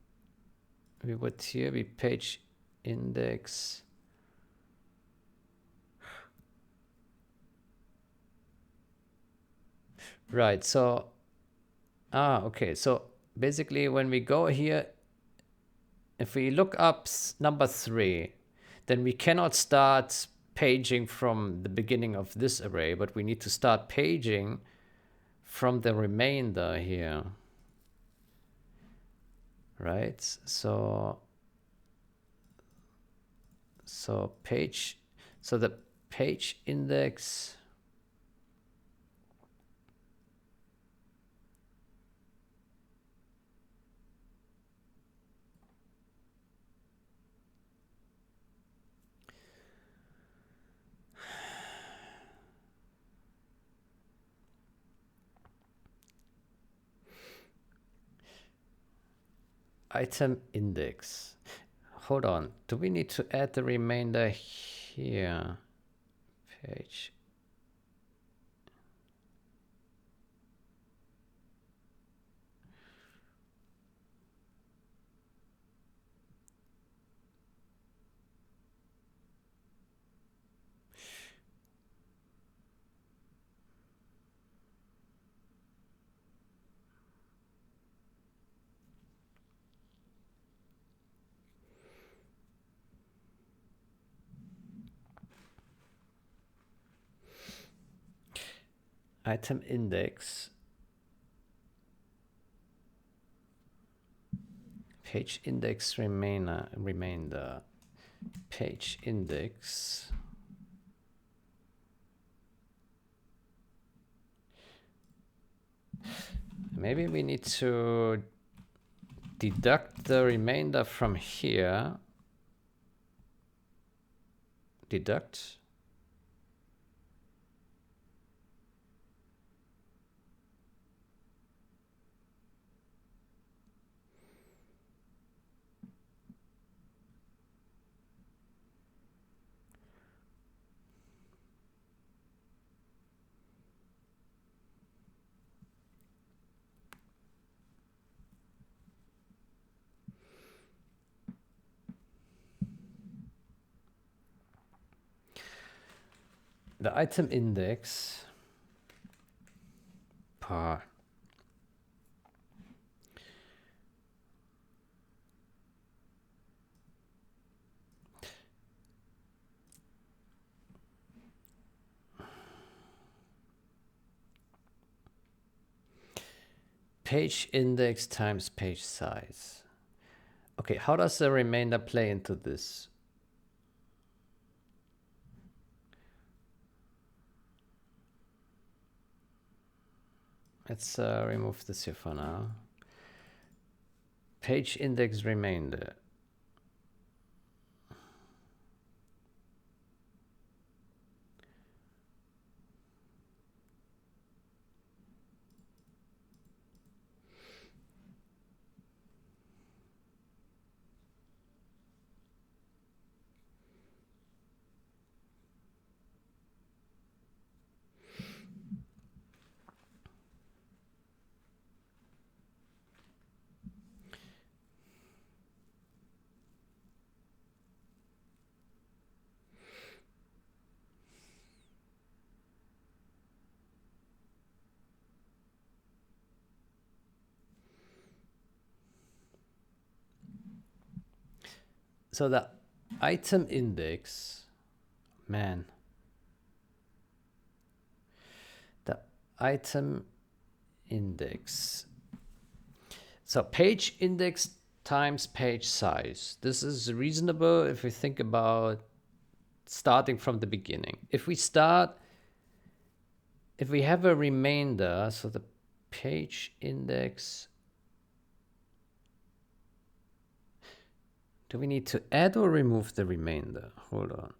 we would here be page index. Right, so, okay, so basically when we go here, if we look up number 3, then we cannot start paging from the beginning of this array, but we need to start paging from the remainder here. Right? So the page index item index. Hold on. Do we need to add the remainder here? Page. Item index. Page index remainder. Page index. Maybe we need to deduct the remainder from here. Deduct. The item index par page index times page size. Okay, how does the remainder play into this? Let's remove this here for now. Page index remainder. So the item index, man. item index. So page index times page size. This is reasonable if we think about starting from the beginning. If we have a remainder, so the page index, do we need to add or remove the remainder? Hold on.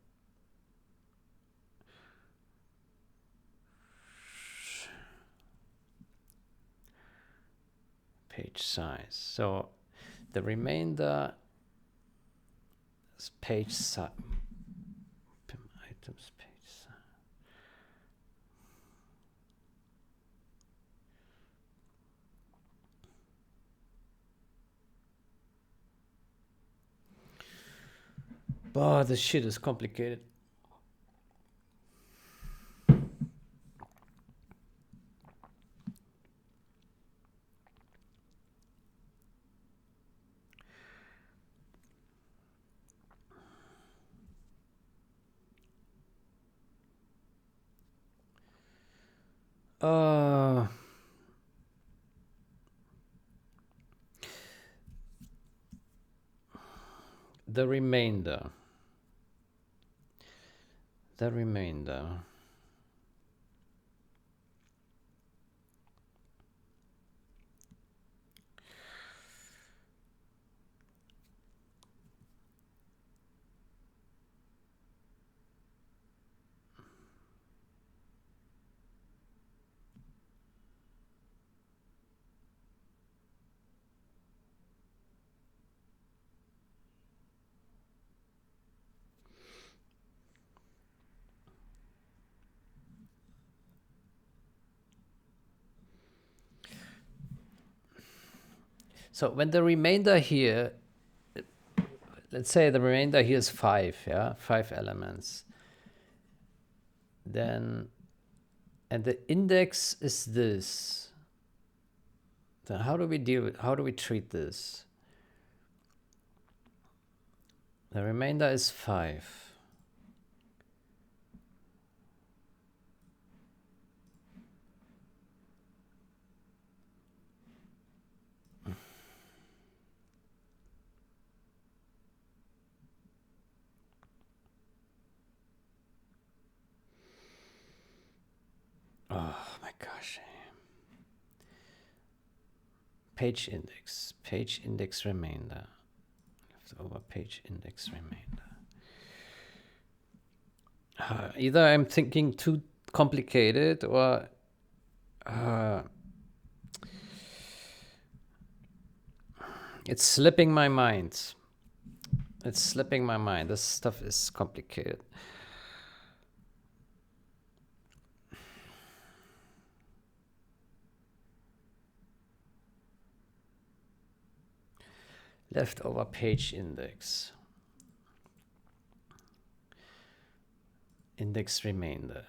Page size. So the remainder is page size. Items page size. Oh, this shit is complicated. The remainder. So when the remainder here, let's say the remainder here is 5, yeah, 5 elements. Then, and the index is this. Then how do we treat this? The remainder is 5. Oh my gosh. Page index remainder. Over page index remainder. Either I'm thinking too complicated or it's slipping my mind. This stuff is complicated. Leftover page index. Index remainder.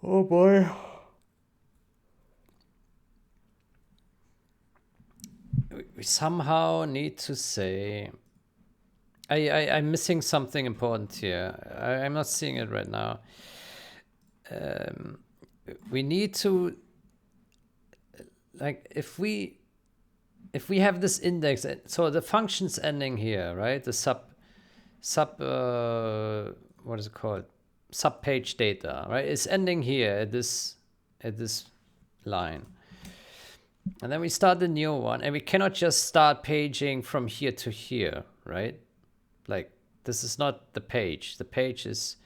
Oh boy. We somehow need to say, I'm missing something important here. I'm not seeing it right now. We need to, like, if we have this index, so the function's ending here, right? The what is it called? Sub page data, right? It's ending here at this line. And then we start the new one, and we cannot just start paging from here to here, right? Like, this is not the page. The page is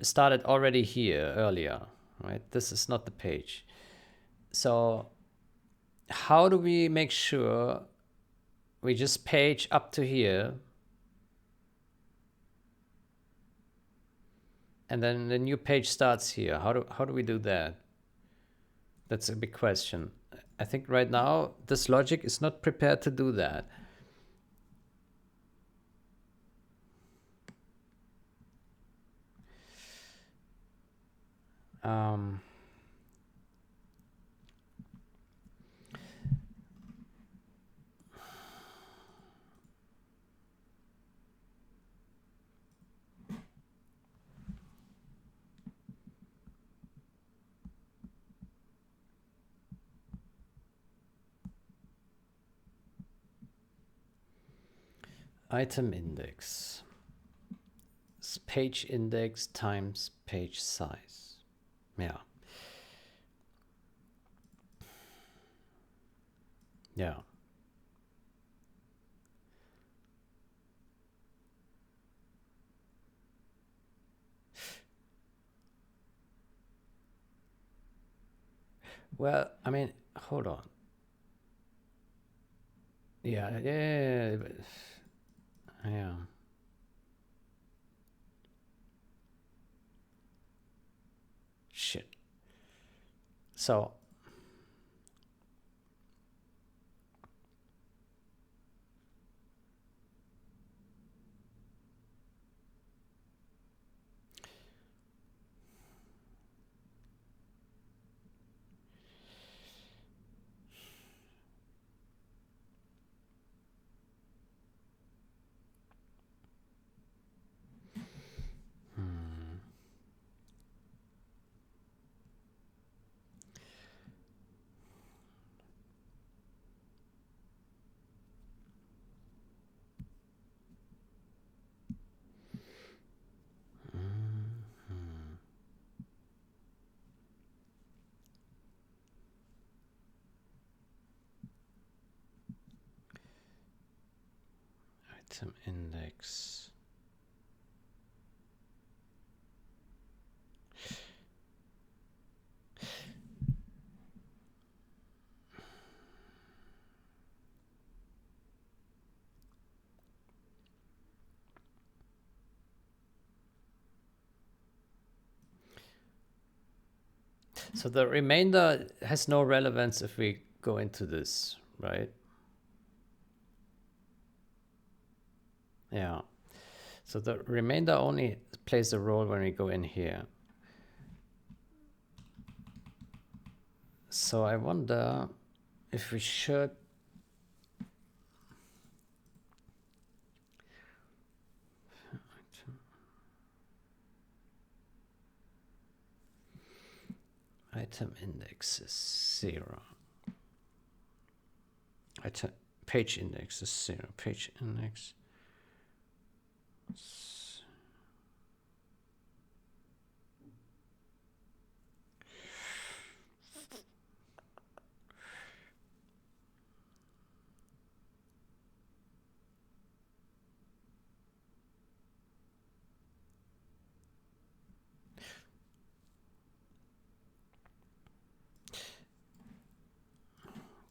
started already here earlier, right? This is not the page. So how do we make sure we just page up to here, and then the new page starts here? How do we do that? That's a big question. I think right now this logic is not prepared to do that. Item index. Page index times page size. Yeah. Yeah. Well, I mean, hold on. Yeah. Shit. So item index. So the remainder has no relevance if we go into this, right? Yeah. So the remainder only plays a role when we go in here. So I wonder if we should item index is 0. Item page index is 0. Page index.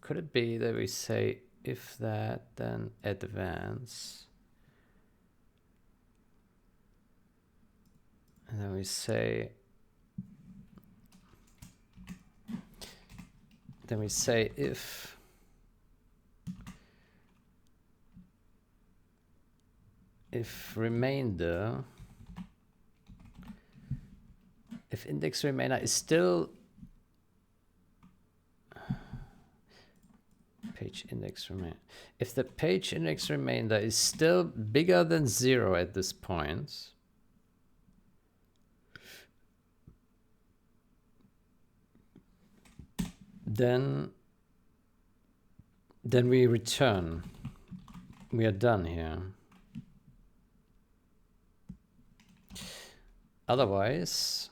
Could it be that we say if that, then advance, and then we say if if index remainder is still page index remainder, if the page index remainder is still bigger than 0 at this point, then we return. We are done here. Otherwise,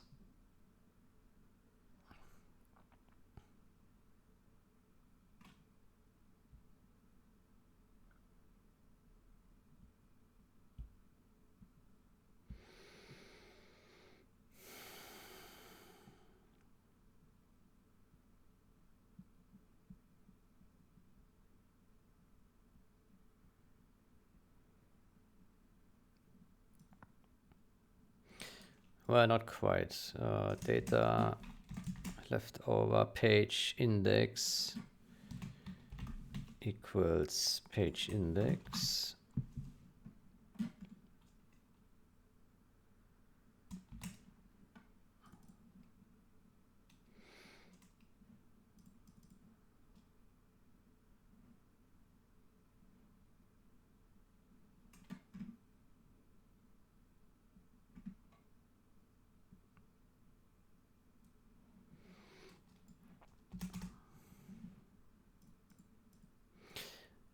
well, not quite. Data leftover page index equals page index.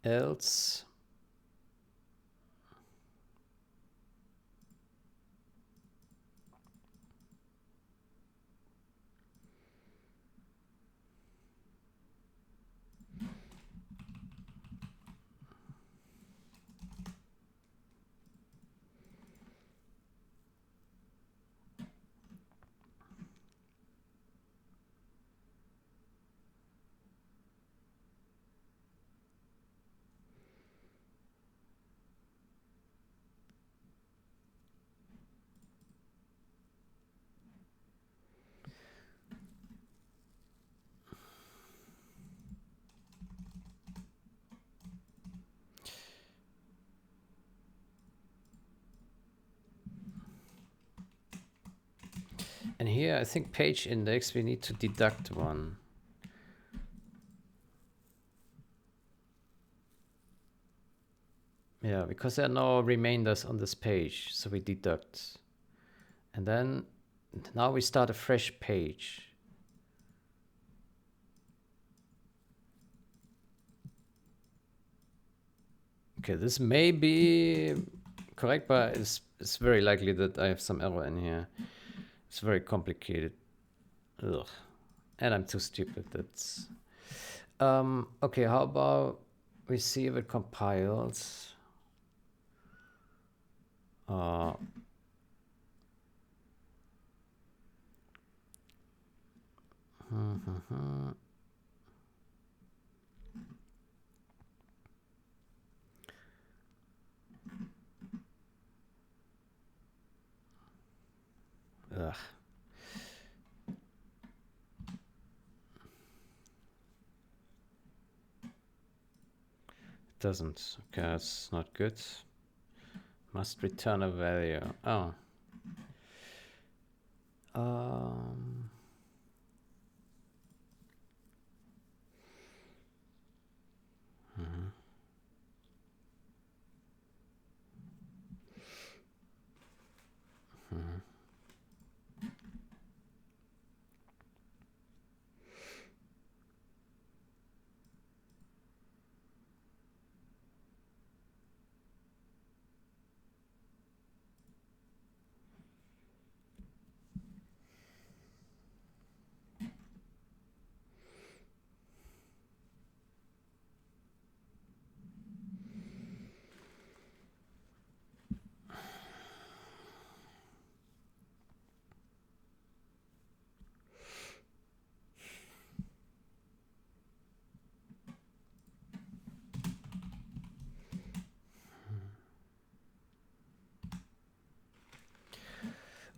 Else and here I think page index we need to deduct one. Yeah, because there are no remainders on this page, so we deduct. And then now we start a fresh page. Okay, this may be correct, but it's very likely that I have some error in here. It's very complicated. Ugh. And I'm too stupid. That's okay, how about we see if it compiles. Ugh. It doesn't. Okay, that's not good. Must return a value. Oh.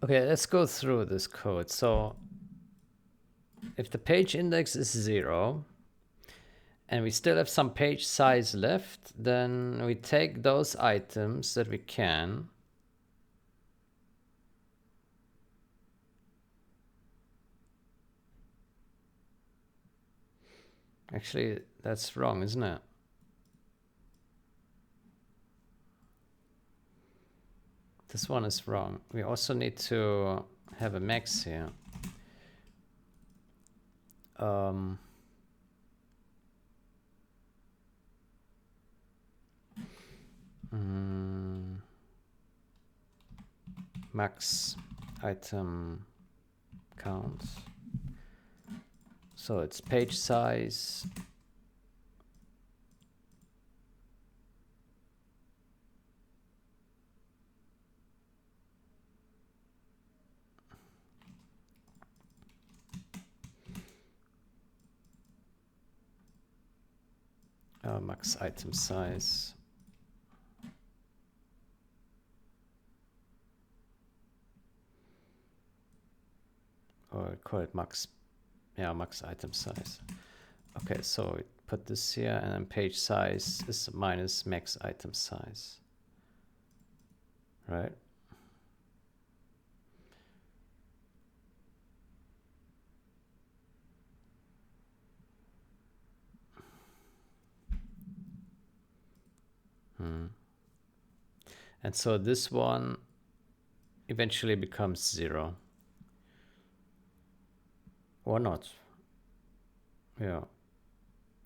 Okay, let's go through this code. So if the page index is 0 and we still have some page size left, then we take those items that we can Actually, that's wrong, isn't it? This one is wrong. We also need to have a max here. Max item count. So it's page size. Max item size. Or call it max. Yeah, max item size. Okay, so we put this here, and then page size is minus max item size. Right? And so this one eventually becomes 0. Or not. Yeah.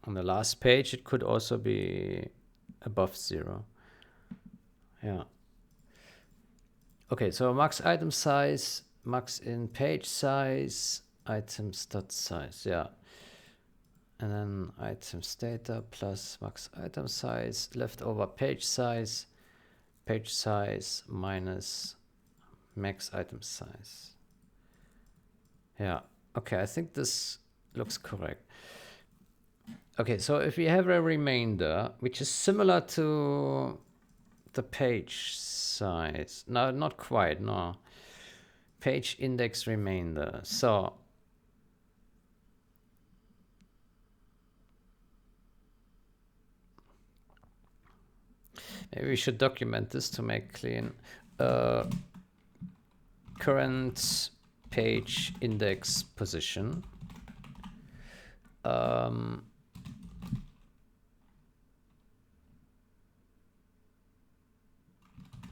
On the last page, it could also be above 0. Yeah. Okay, so max item size, max in page size, items dot size. Yeah. And then items data plus max item size, leftover page size minus max item size. Yeah. Okay, I think this looks correct. Okay, so if we have a remainder, which is similar to the page size. No, not quite, no. Page index remainder. So maybe we should document this to make clean. Current page index position.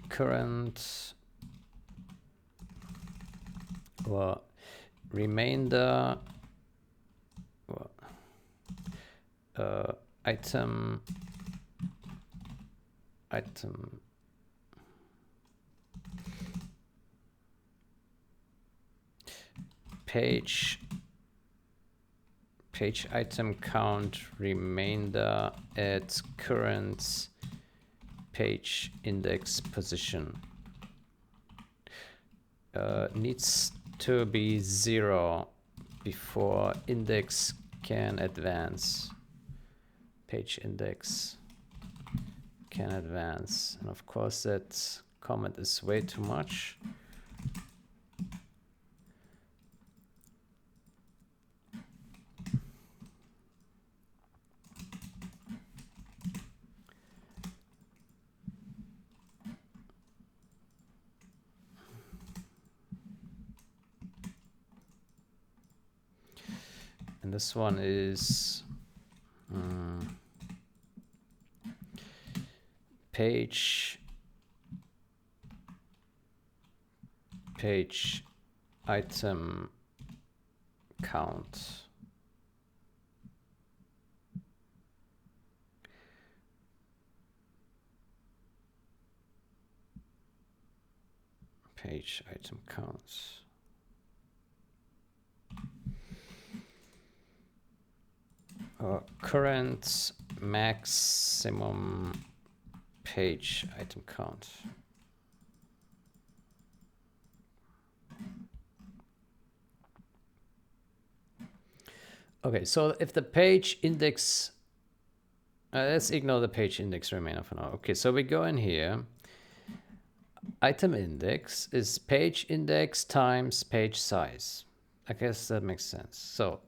Current or remainder item page item count remainder at current page index position. Needs to be 0 before index can advance. Page index can advance. And of course that comment is way too much. And this one is page item count. Page item counts. Current maximum page item count. Okay, so if the page index, let's ignore the page index remainder for now. Okay, so we go in here. Item index is page index times page size. I guess that makes sense. So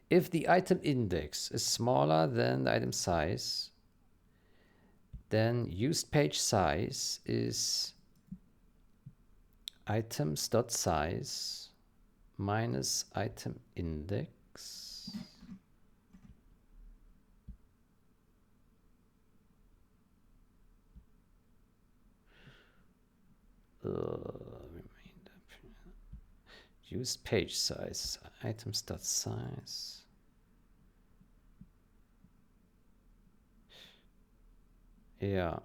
if the item index is smaller than the item size, then used page size is items.size minus item index use page size, items.size. Yeah.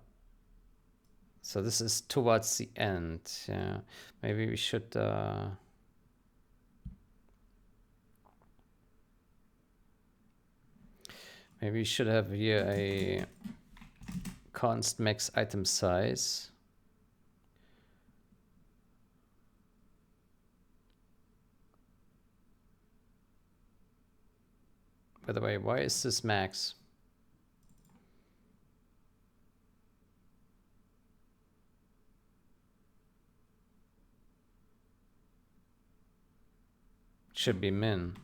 So this is towards the end. Yeah. Maybe we should maybe we should have here a const max item size. By the way, why is this max? It should be min.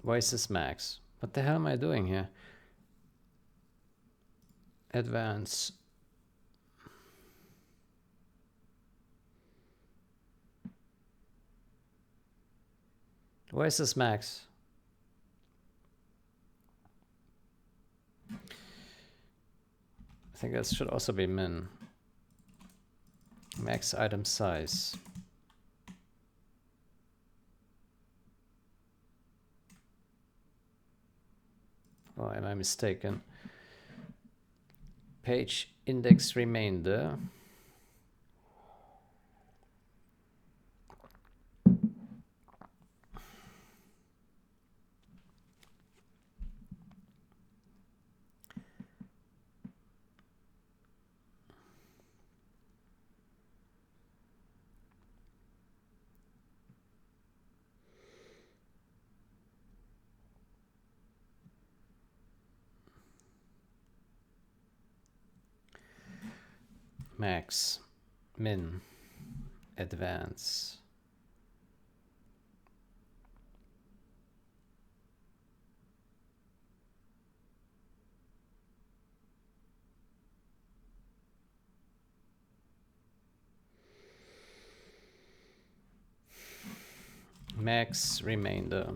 Why is this max? What the hell am I doing here? Advance. Why is this max? I think that should also be min. Max item size. Or am I mistaken? Page index remainder. Max, min, advance. Max remainder.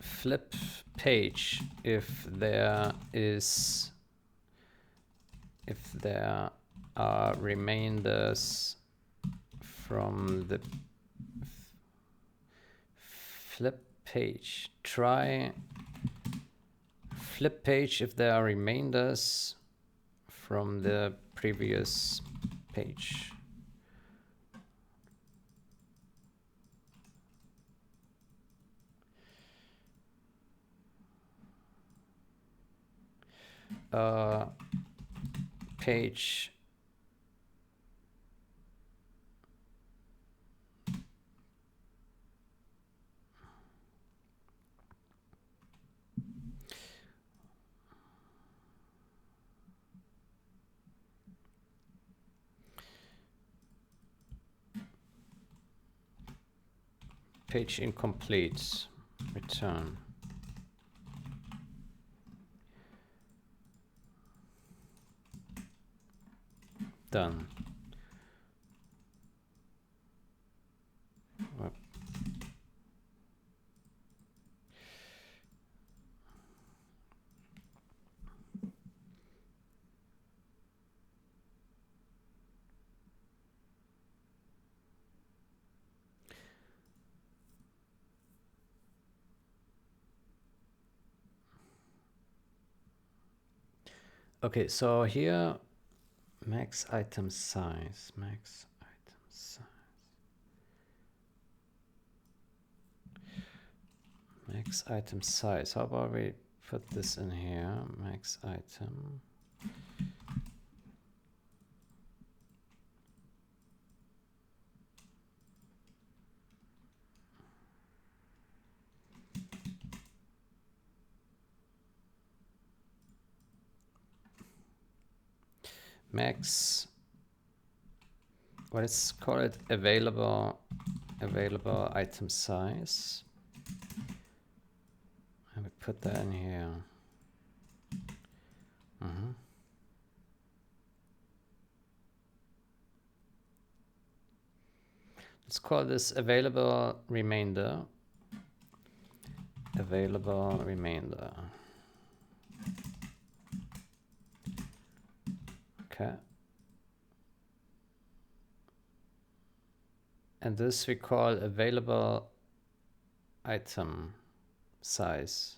Flip page if there are remainders from the flip page. Try flip page if there are remainders from the previous page. Page page incomplete. Return. Done. Okay, so here max item size, max item size. Max item size. How about we put this in here? Max item. Max. Let's call it available item size. And we put that in here. Let's call this available remainder. Available remainder. Okay. And this we call available item size.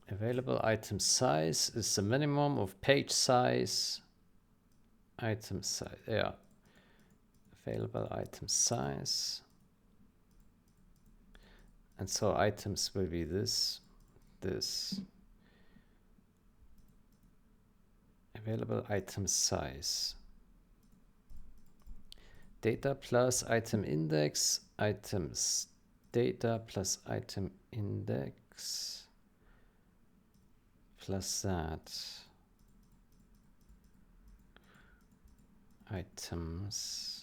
Available item size is the minimum of page size. Item size, yeah. Available item size. And so items will be this. Available item size. Data plus item index, items data plus item index plus that. Items.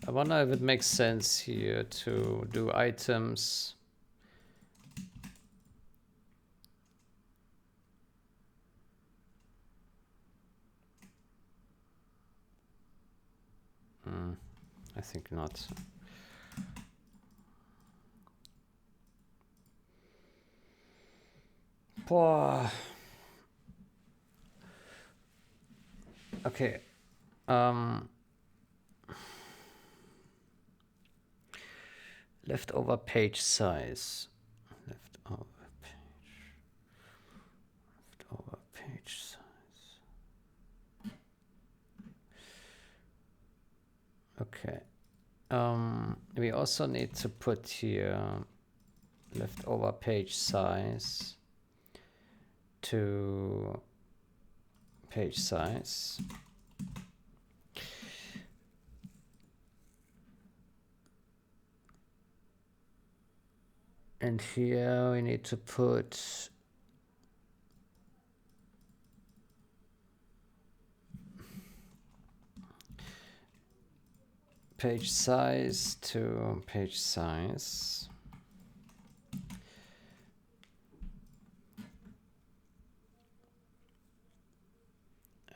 I wonder if it makes sense here to do items. I think not. Boah. Okay. Leftover page size. Leftover page size. Okay. We also need to put here leftover page size to page size. And here we need to put page size to page size.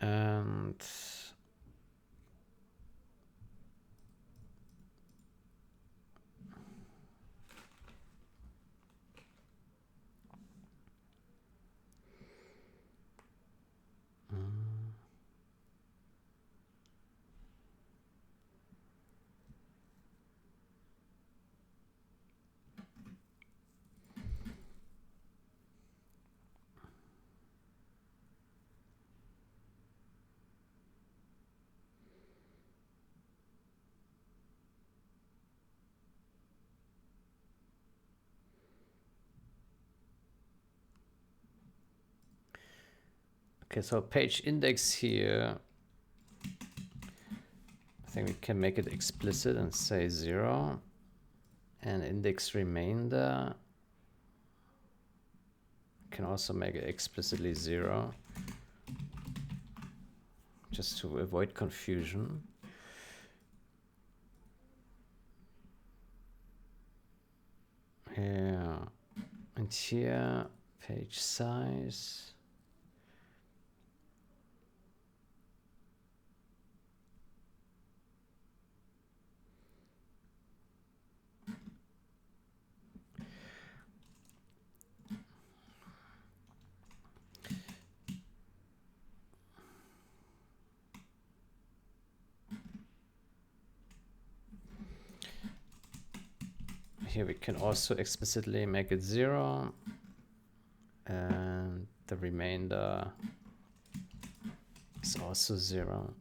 And okay, so page index here, I think we can make it explicit and say 0. And index remainder, can also make it explicitly 0, just to avoid confusion. Yeah, and here page size. here we can also explicitly make it 0, and the remainder is also 0.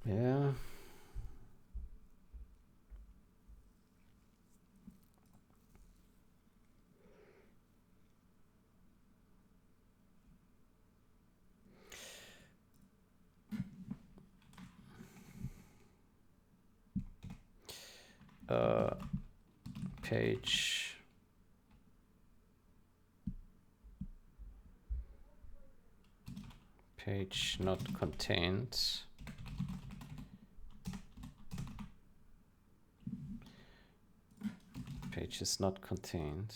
Yeah. Page not contained. Page is not contained.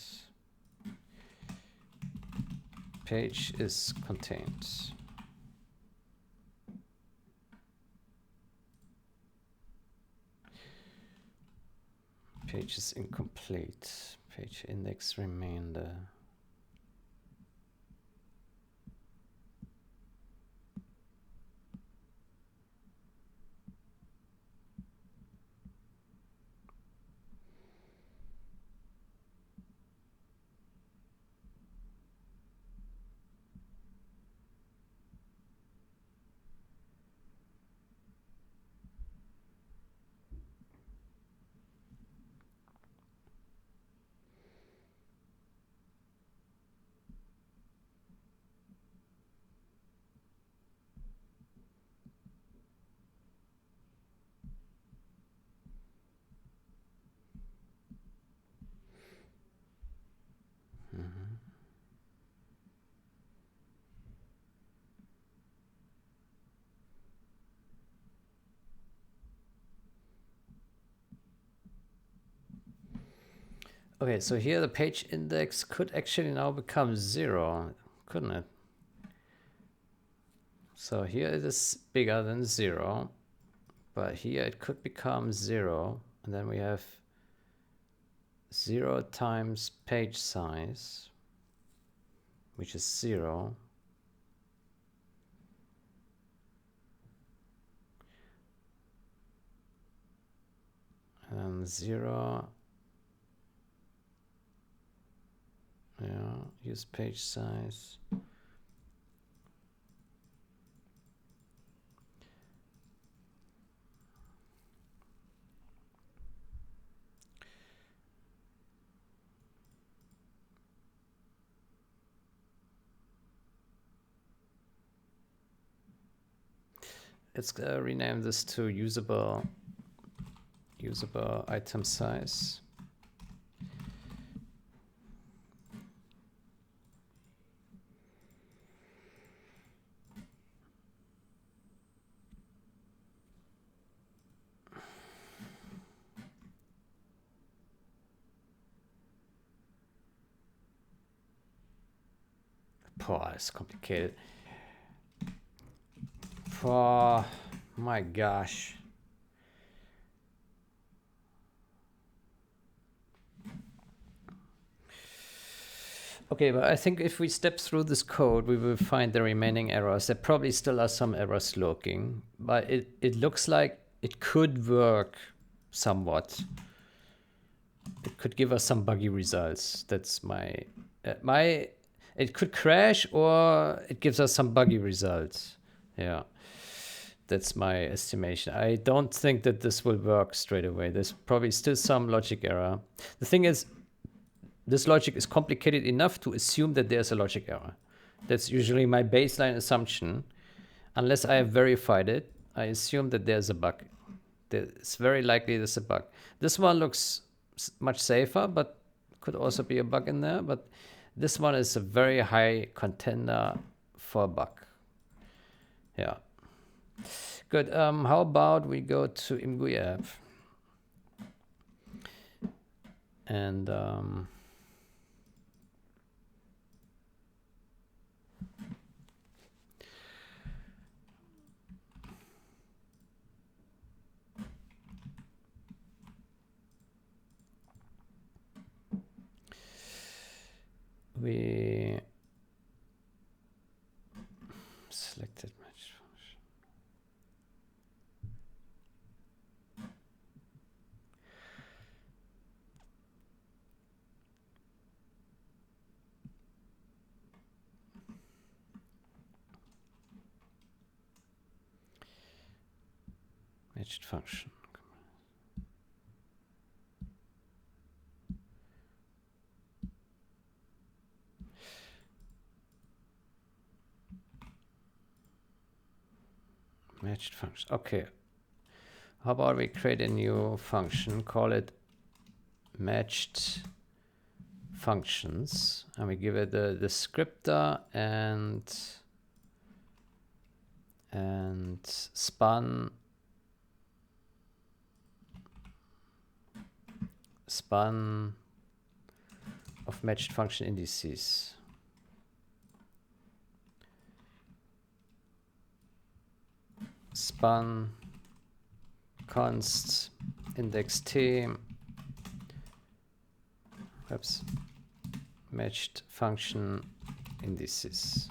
Page is contained. Page is incomplete. Page index remainder. Okay, so here the page index could actually now become 0, couldn't it? So here it is bigger than 0, but here it could become 0, and then we have 0 times page size, which is 0. And 0, yeah, use page size. Let's rename this to usable item size. Boah, it's complicated. Oh my gosh. Okay, but I think if we step through this code, we will find the remaining errors. There probably still are some errors lurking, but it looks like it could work somewhat. It could give us some buggy results. That's my it could crash, or it gives us some buggy results. Yeah, that's my estimation. I don't think that this will work straight away. There's probably still some logic error. The thing is, this logic is complicated enough to assume that there's a logic error. That's usually my baseline assumption. Unless I have verified it, I assume that there's a bug. It's very likely there's a bug. This one looks much safer, but could also be a bug in there. But this one is a very high contender for a bug. Yeah. Good. How about we go to ImGUI app and we matched function. Matched function. Okay. How about we create a new function, call it matched functions, and we give it a descriptor and span of matched function indices. Span const index t matched function indices.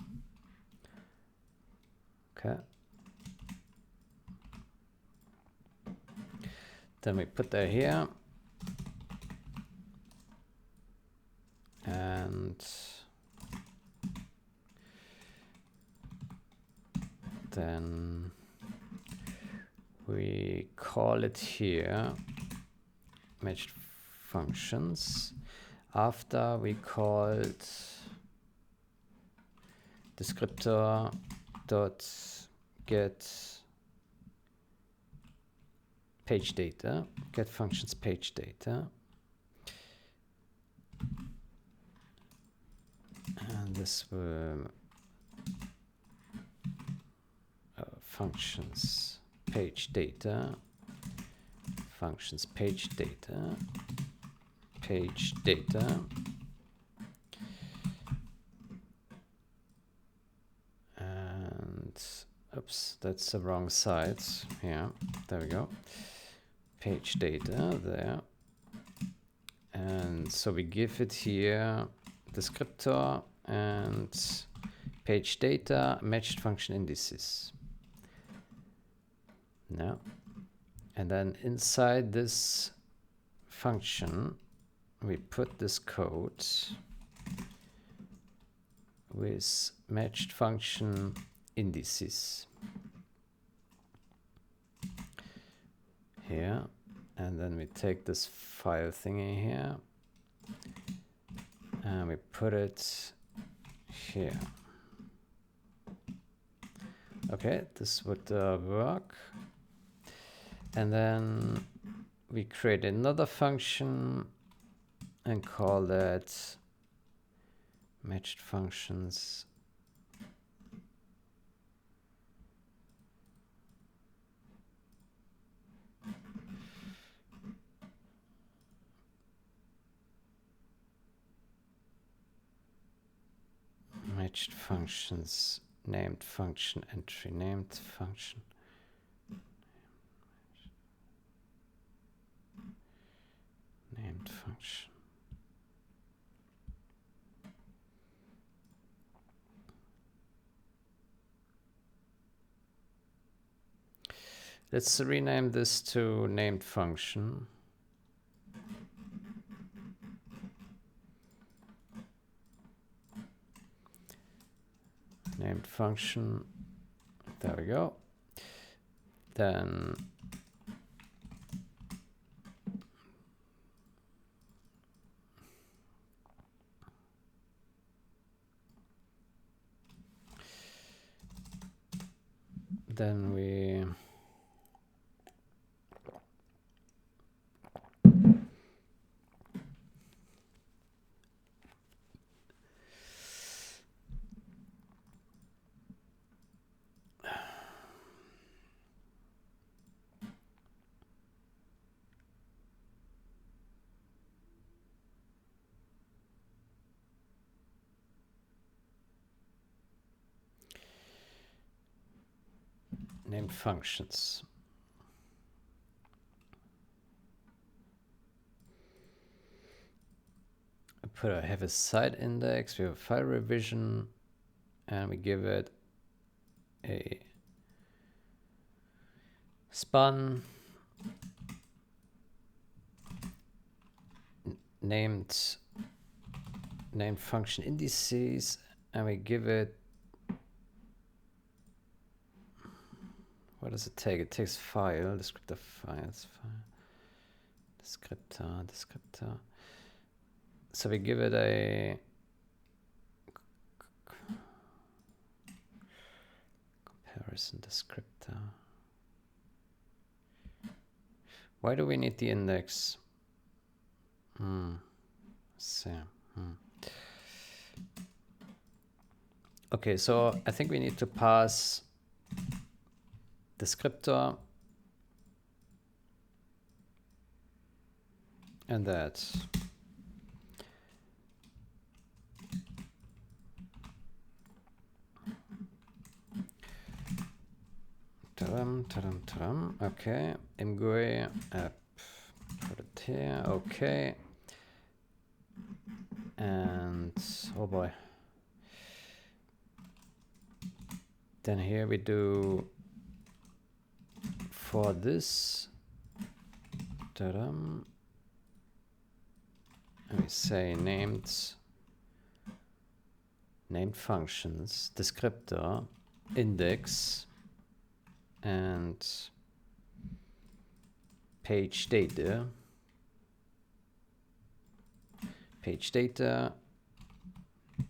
Okay. Then we put that here. And then we call it here matched functions after we called descriptor dot get page data, get functions page data, and this will functions page data, functions page data, page data, and oops, that's the wrong side. Yeah, there we go. Page data there, and so we give it here descriptor and page data matched function indices. Now, and then inside this function we put this code with matched function indices here, and then we take this file thingy here and we put it here. Okay, this would work. And then we create another function and call that matched functions matched functions named function entry named function named function. Let's rename this to named function. Named function. There we go. Then we named functions. I have a site index, we have a file revision, and we give it a span named function indices, and we give it, what does it take? It takes file, descriptor files, descriptor. So we give it a comparison descriptor. Why do we need the index? Okay, so I think we need to pass descriptor and that. Okay, imgui app, put it here, okay. And oh boy. Then here we do for this. And we say named functions, descriptor, index, and page data. Page data,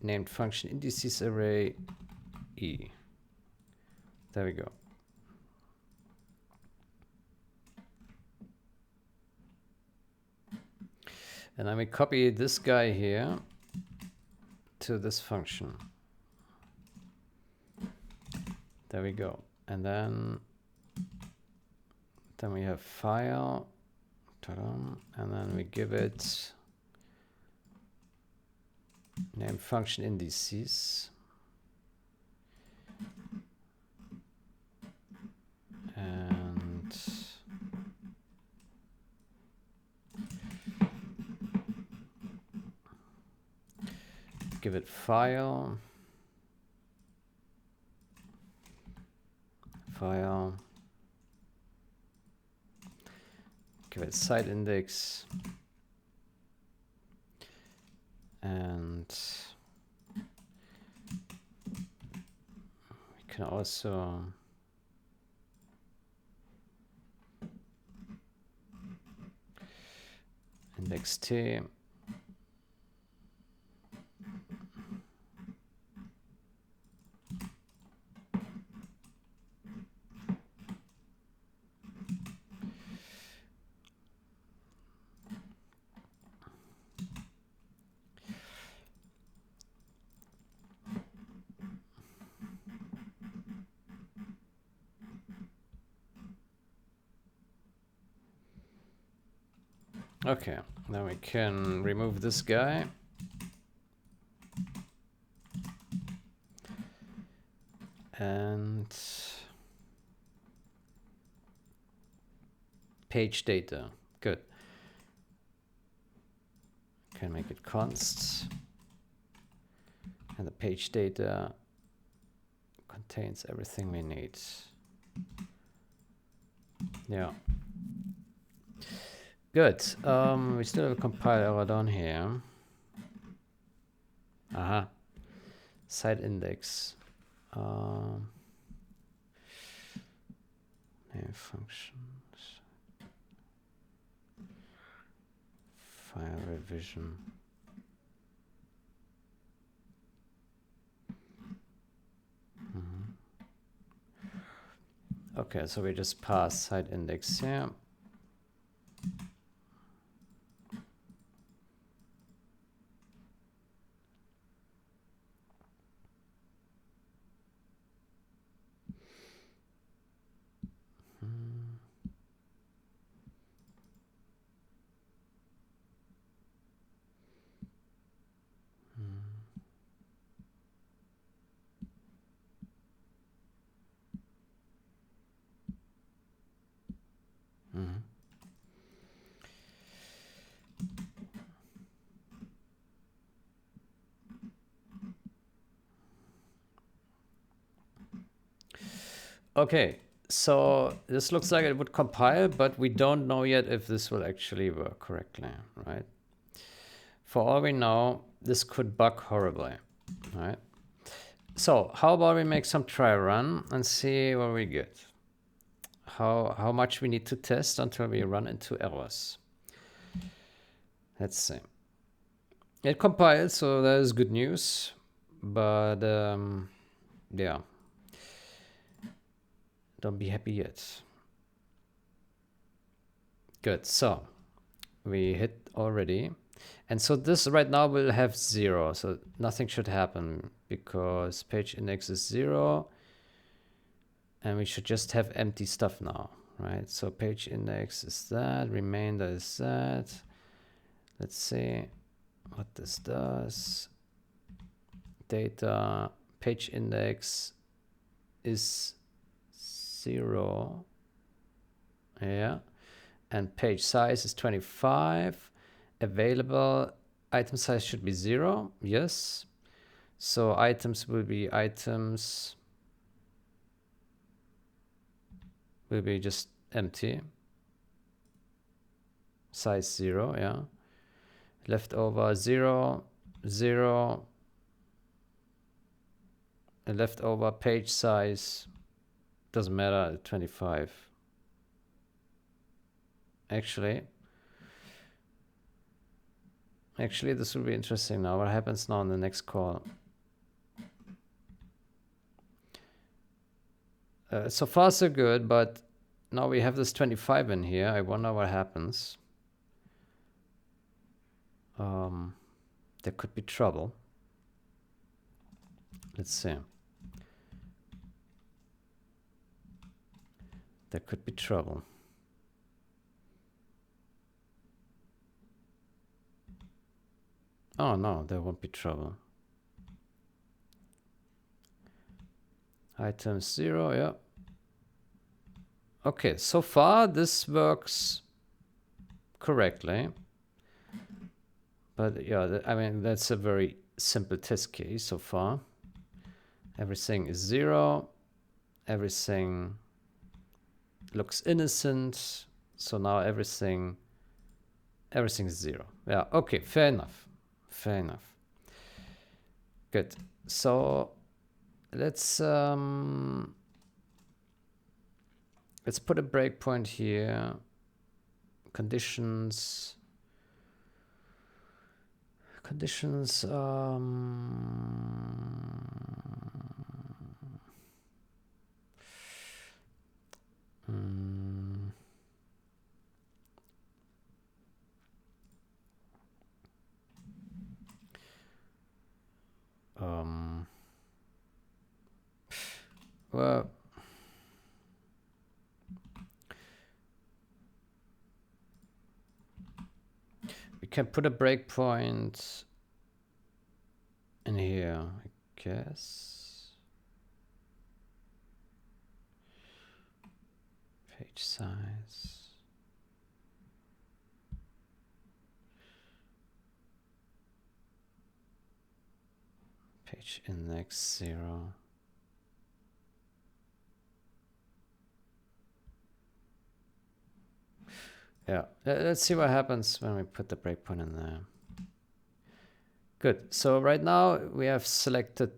named function indices array E. There we go. And then we copy this guy here to this function. There we go. And then we have file, and then we give it name function indices, and give it file, give it site index, and we can also index t. Okay, now we can remove this guy. And page data, good. Can make it const. And the page data contains everything we need. Yeah. Good. We still have a compile error down here. Aha. Site index. Name functions. File revision. Okay, so we just pass site index here. Okay, so this looks like it would compile, but we don't know yet if this will actually work correctly, right? For all we know, this could bug horribly, right? So how about we make some try run and see what we get? how much we need to test until we run into errors. Let's see. It compiles, so that is good news. But yeah, don't be happy yet. Good. So we hit already. And so this right now will have 0. So nothing should happen because page index is 0. And we should just have empty stuff now, right? So page index is that, remainder is that. Let's see what this does. Data, page index is 0. Yeah. And page size is 25. Available item size should be 0. Yes. So items will be items will be just empty. Size 0, yeah. Leftover 0, 0. And leftover page size doesn't matter, 25. Actually, this will be interesting now. What happens now in the next call? So far so good, but now we have this 25 in here. I wonder what happens. There could be trouble. Let's see. There could be trouble. Oh no, there won't be trouble. Item 0, yeah. Okay, so far this works correctly. But yeah, I mean, that's a very simple test case so far. Everything is 0. Everything looks innocent. So now everything is 0. Yeah, okay, fair enough. Fair enough. Good. So let's put a breakpoint here. Conditions. Well, we can put a breakpoint in here, I guess. Page size. Page index 0. Yeah, let's see what happens when we put the breakpoint in there. Good. So right now we have selected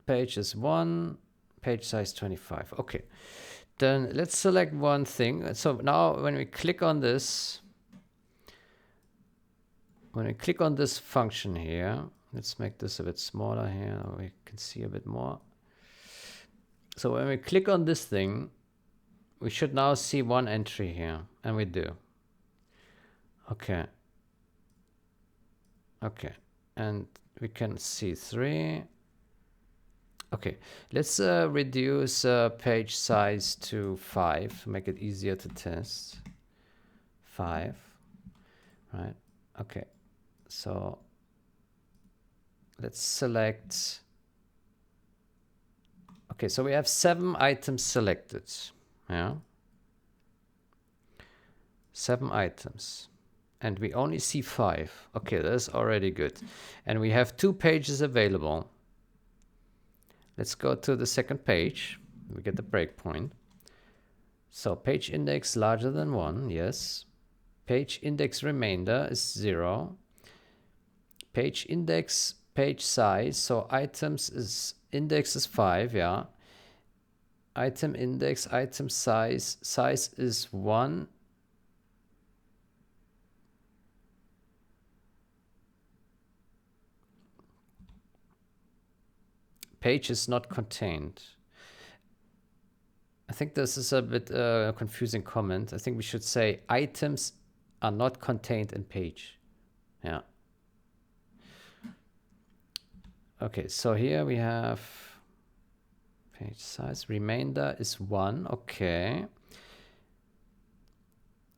pages 1, page size 25. Okay. Then let's select one thing. So now when we click on this, function here, let's make this a bit smaller here, so we can see a bit more. So when we click on this thing, we should now see one entry here, and we do. Okay. Okay. And we can see 3. Okay, let's reduce page size to 5 to make it easier to test. 5, right? Okay, so let's select. Okay, so we have 7 items selected. Yeah, 7 items. And we only see 5. Okay, that's already good. And we have 2 pages available. Let's go to the second page. We get the breakpoint. So page index larger than 1, yes. Page index remainder is 0. Page index, page size, so items is index is 5, yeah. item index, item size. Size is 1. Page is not contained. I think this is a bit confusing comment. I think we should say items are not contained in page. Yeah. Okay, so here we have page size. Remainder is 1. Okay.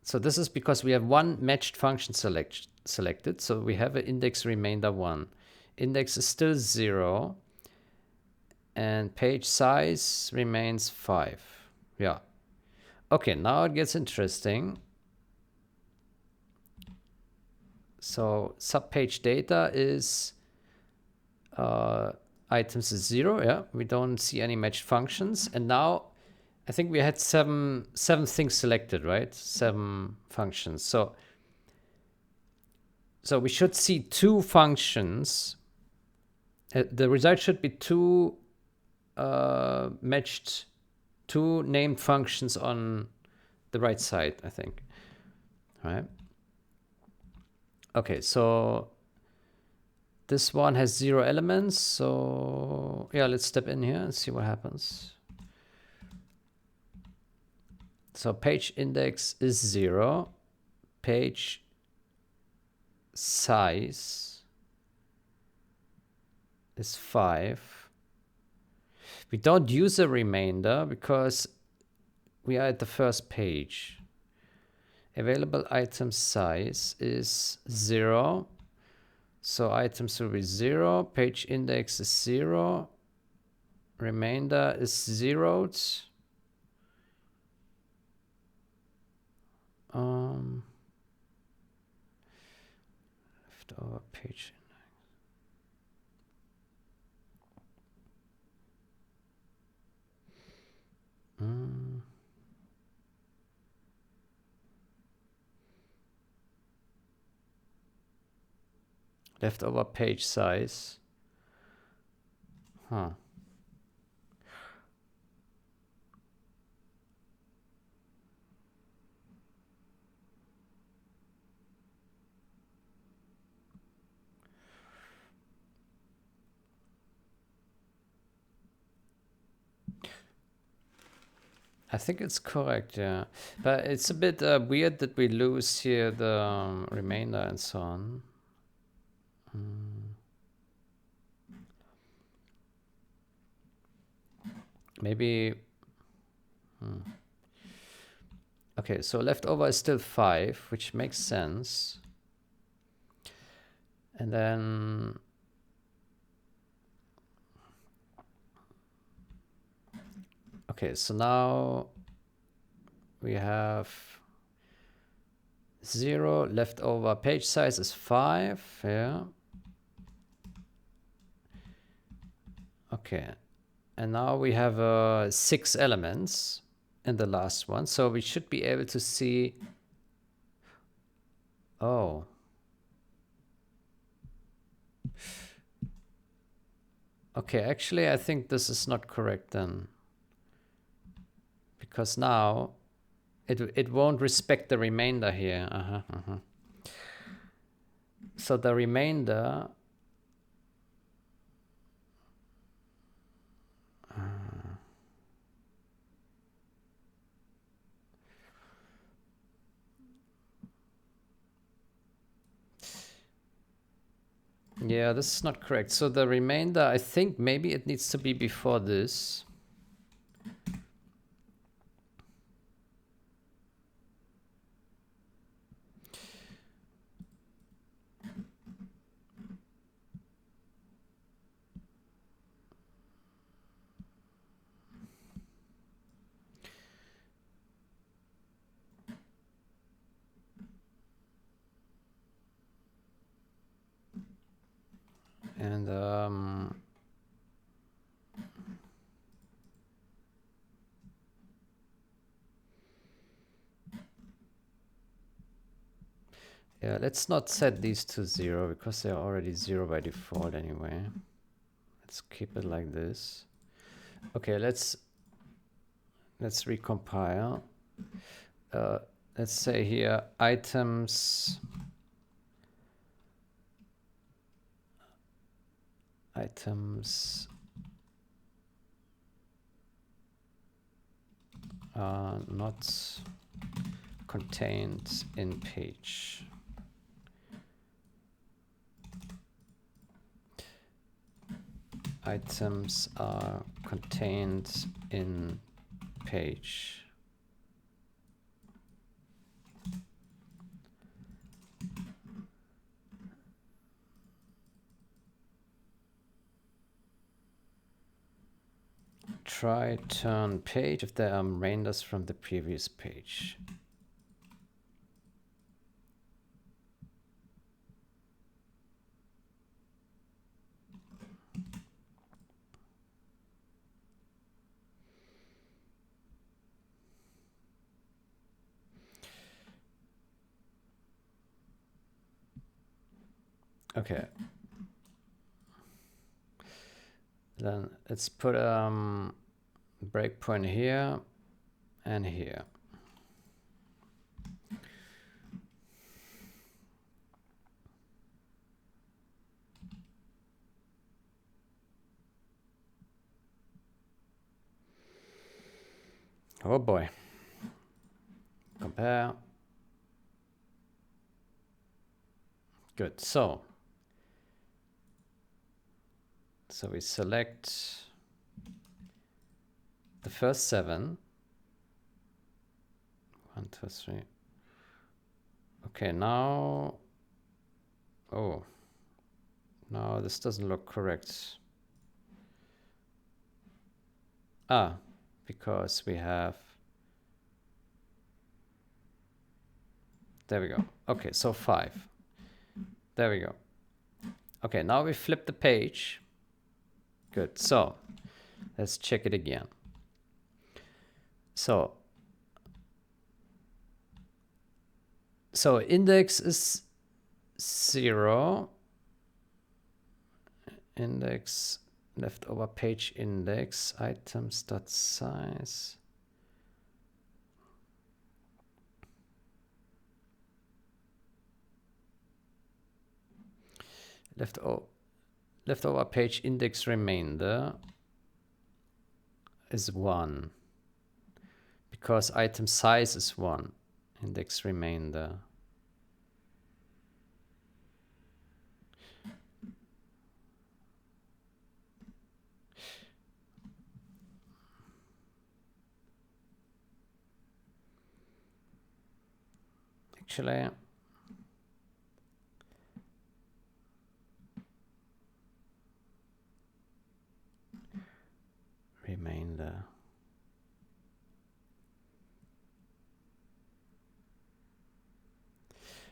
So this is because we have one matched function selected. So we have an index remainder 1. Index is still 0. And page size remains 5. Yeah. Okay, now it gets interesting. So subpage data is items is 0. Yeah, we don't see any matched functions. And now I think we had seven things selected, right? 7 functions. So we should see 2 functions. The result should be 2 matched, 2 named functions on the right side, I think. All right. Okay, so this one has 0 elements. So yeah, let's step in here and see what happens. So page index is 0. Page size is 5. We don't use a remainder because we are at the first page. Available item size is 0. So items will be 0. Page index is 0. Remainder is 0'd. Leftover page index. Leftover page size. Huh. I think it's correct, yeah. But it's a bit weird that we lose here the remainder and so on. Maybe... Okay, so leftover is still 5, which makes sense. And then... Okay, so now we have 0, leftover page size is 5, yeah. Okay, and now we have 6 elements in the last one, so we should be able to see... Oh. Okay, actually I think this is not correct then. Because now it won't respect the remainder here. So the remainder... Yeah, this is not correct. So the remainder, I think maybe it needs to be before this. And yeah, let's not set these to 0 because they're already 0 by default anyway. Let's keep it like this. Okay, let's let's recompile. Let's say here items are not contained in page. Items are contained in page. Try turn page if there are remainders from the previous page. Okay. Then let's put breakpoint here and here. Oh boy. Compare. Good. So we select the first 7. 1, 2, 3. Okay, now, oh, no, this doesn't look correct. Ah, because we have, there we go. Okay, so 5. There we go. Okay, now we flip the page. Good. So let's check it again. So index is 0. Index leftover page index items.size. Leftover page index remainder is 1 because item size is 1. Index remainder. Actually, remainder.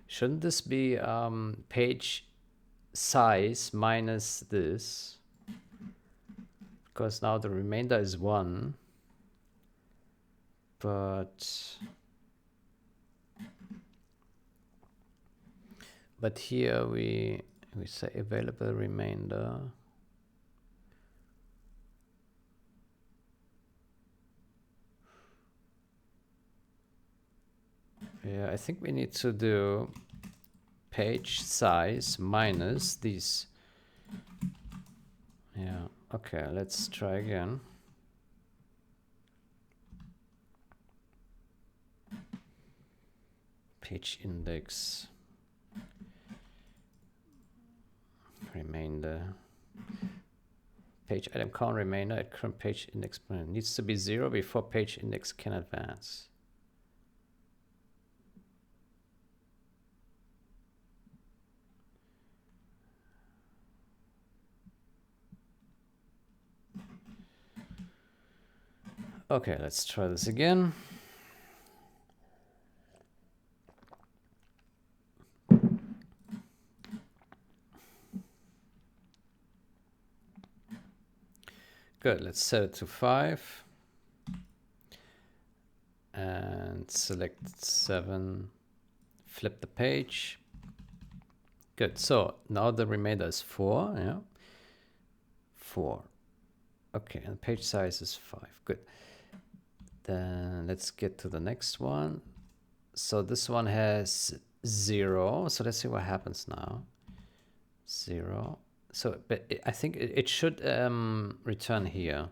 Shouldn't this be page size minus this? Because now the remainder is 1. But here we say available remainder. Yeah, I think we need to do page size minus these. Yeah, okay, let's try again. Page index remainder. Page item count remainder at current page index needs to be 0 before page index can advance. Okay, let's try this again. Good, let's set it to 5. And select 7. Flip the page. Good, so now the remainder is 4. Yeah, 4. Okay, and page size is 5. Good. Then let's get to the next one. So this one has 0. So let's see what happens now. 0. So, but I think it should return here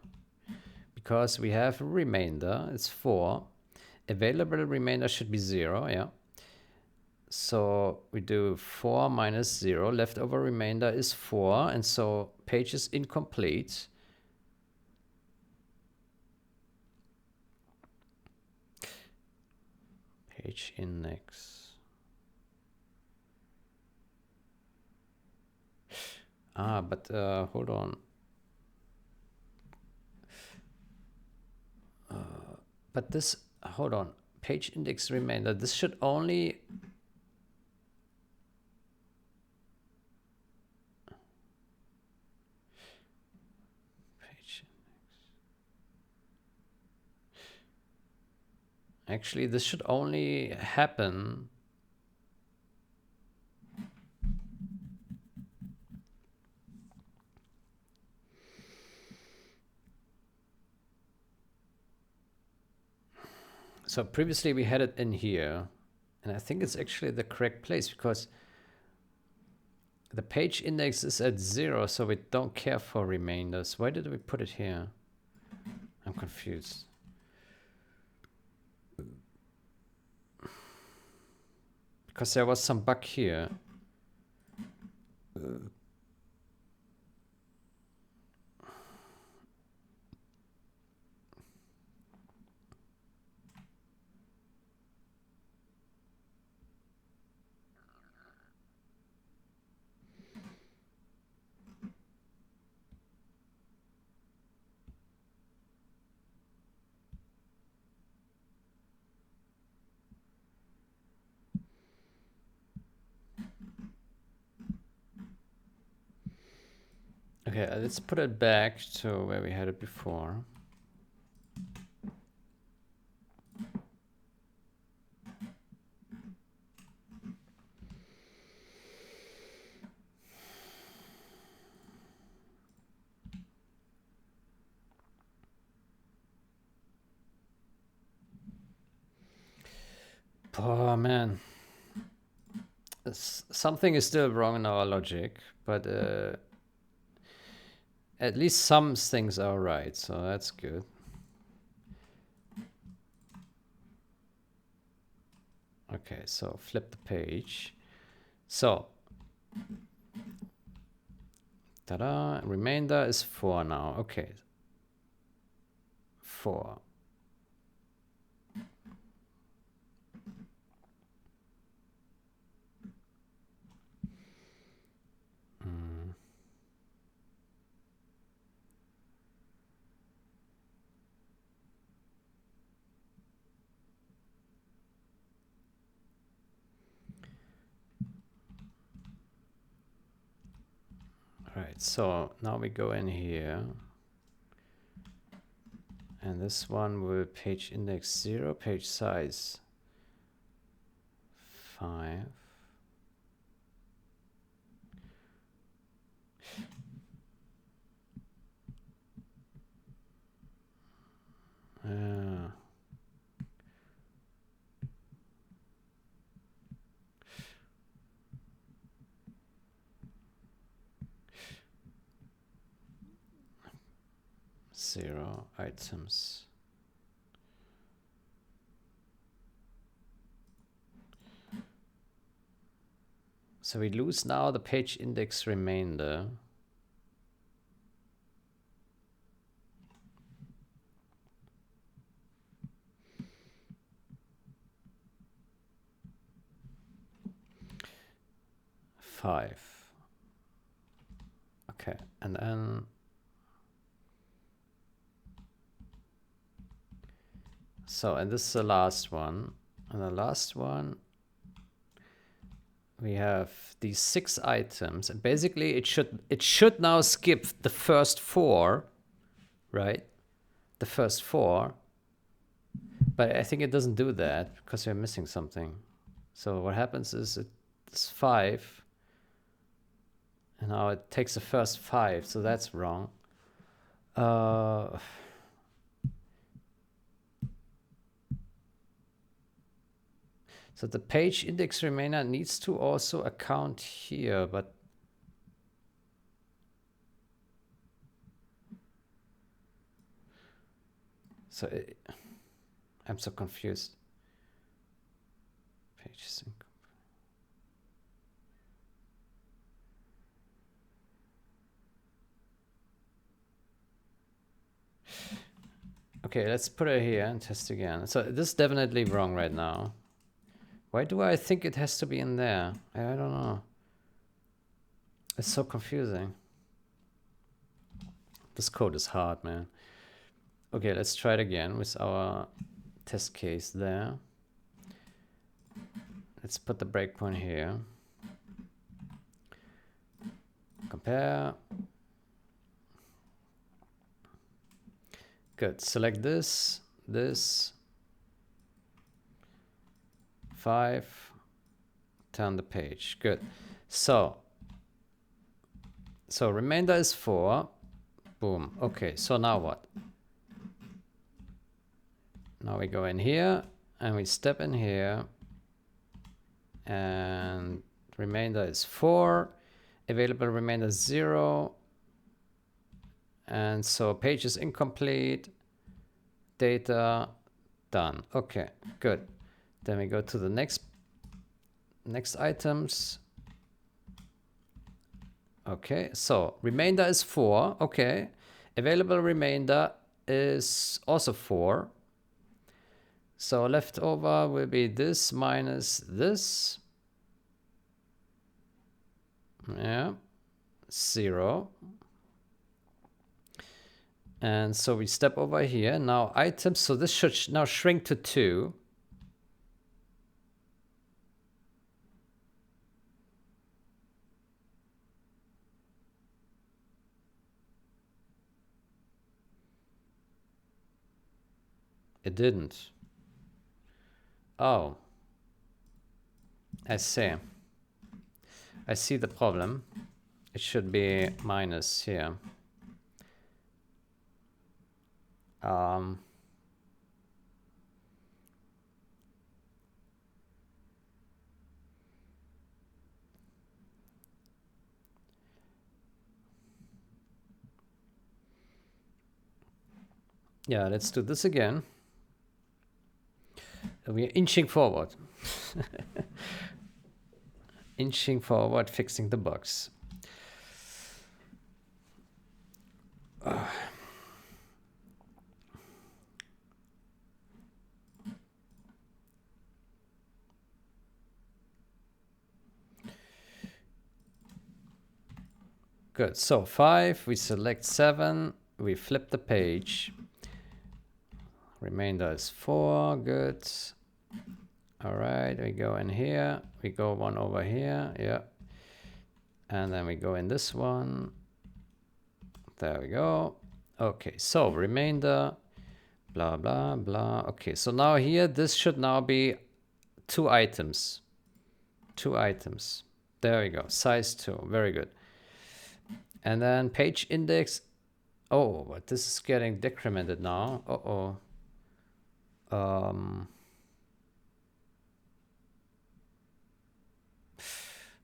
because we have a remainder. It's 4. Available remainder should be 0. Yeah. So we do 4 minus 0. Leftover remainder is 4. And so page is incomplete. Page index. But hold on. But this, hold on. Page index remainder. This should only... Page index. Actually, this should only happen... So previously we had it in here, and I think it's actually the correct place because the page index is at 0, so we don't care for remainders. Why did we put it here? I'm confused. Because there was some bug here. Okay, let's put it back to where we had it before. Oh man, something is still wrong in our logic, but at least some things are right, so that's good. Okay, so flip the page. So, ta-da, remainder is 4 now. Okay, 4. Right, so now we go in here. And this one will page index 0, page size 5. Yeah. 0 items. So we lose now the page index remainder. Five. Okay, and then so, and this is the last one. And the last one, we have these 6 items, and basically it should now skip the first 4, right? The first 4, but I think it doesn't do that because we're missing something. So what happens is it's 5, and now it takes the first 5, so that's wrong. So the page index remainder needs to also account here, but so I'm so confused. Pages incomplete. Okay, let's put it here and test again. So this is definitely wrong right now. Why do I think it has to be in there? I don't know. It's so confusing. This code is hard, man. Okay, let's try it again with our test case there. Let's put the breakpoint here. Compare. Good. Select this, this. 5. Turn the page. Good. So remainder is 4. Boom. Okay, so now what? Now we go in here and we step in here and remainder is 4. Available remainder 0. And so page is incomplete. Data done. Okay, good. Then we go to the next items. Okay, so remainder is 4. Okay, available remainder is also 4. So leftover will be this minus this. Yeah, 0. And so we step over here. Now items, so this should now shrink to 2. It didn't. Oh, I see. I see the problem. It should be minus here. Yeah, let's do this again. We're inching forward. Inching forward, fixing the bugs. Good. So 5, we select 7, we flip the page. Remainder is 4. Good. All right, we go in here. We go one over here. Yeah. And then we go in this one. There we go. Okay, so remainder, blah, blah, blah. Okay, so now here, this should now be 2 items. 2 items. There we go. Size 2. Very good. And then page index. Oh, but this is getting decremented now. Uh-oh.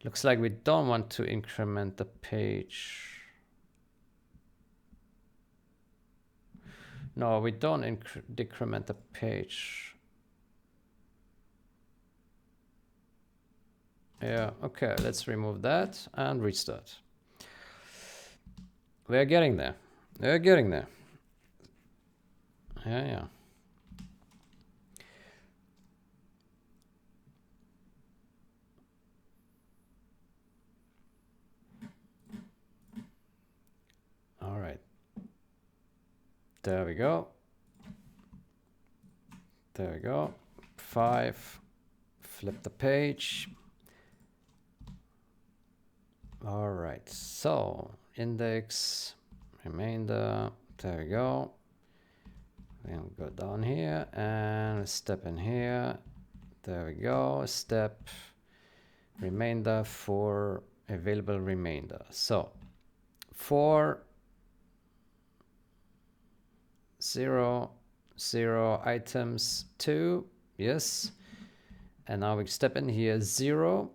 Looks like we don't want to increment the page. No, we don't decrement the page. Yeah, okay, let's remove that and restart. We're getting there. We're getting there. Yeah. All right. There we go. There we go. 5. Flip the page. All right. So index, remainder. There we go. Then go down here and step in here. There we go. Step remainder for available remainder. So 4, 0, 0 items 2. Yes. And now we step in here, 0.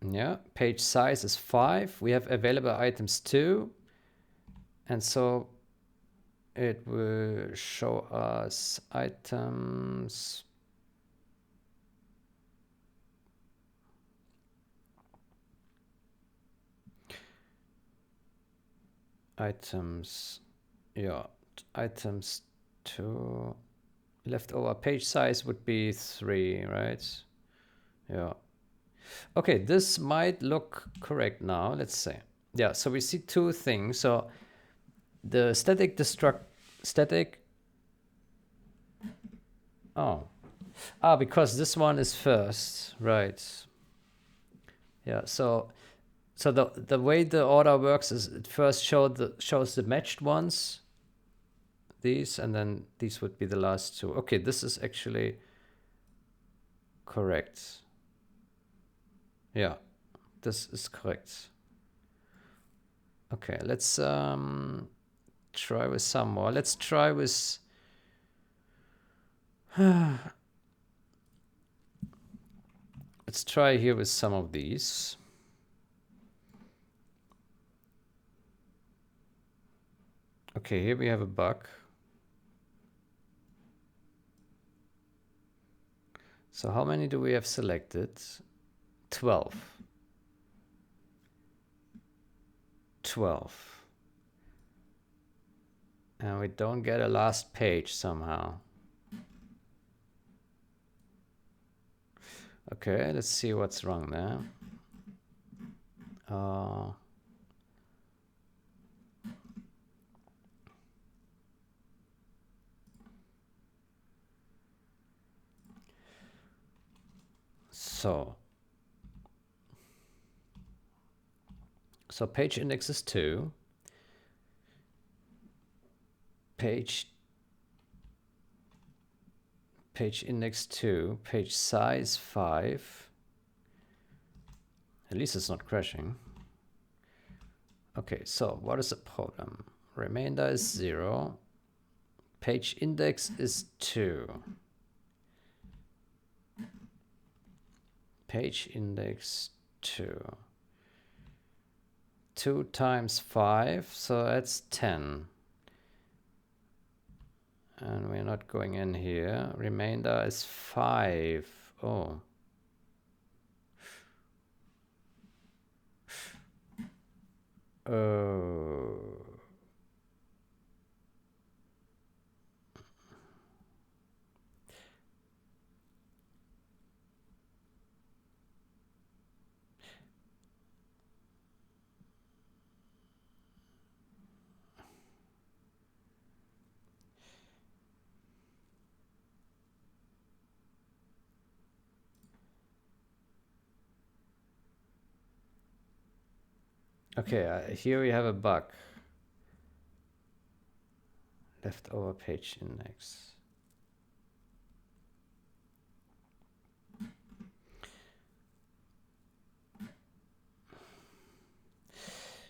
Yeah, page size is 5. We have available items 2. And so it will show us items. Yeah, items 2. Leftover page size would be 3, right? Yeah. Okay, this might look correct now. Let's see. Yeah, so we see 2 things. So the static. Oh. Because this one is first, right? Yeah, so the way the order works is it first shows the matched ones, these, and then these would be the last 2. Okay, this is actually correct. Yeah, this is correct. Okay, let's try with some more. Let's try with let's try here with some of these. Okay, here we have a bug. So how many do we have selected? 12. 12. And we don't get a last page somehow. Okay, let's see what's wrong there. So page index is 2. Page index 2. Page size 5. At least it's not crashing. Okay, so what is the problem? Remainder is 0. Page index is 2. Page index 2. 2 times 5, so that's 10. And we're not going in here. Remainder is 5. Oh. Oh. Okay, here we have a bug. Leftover page index.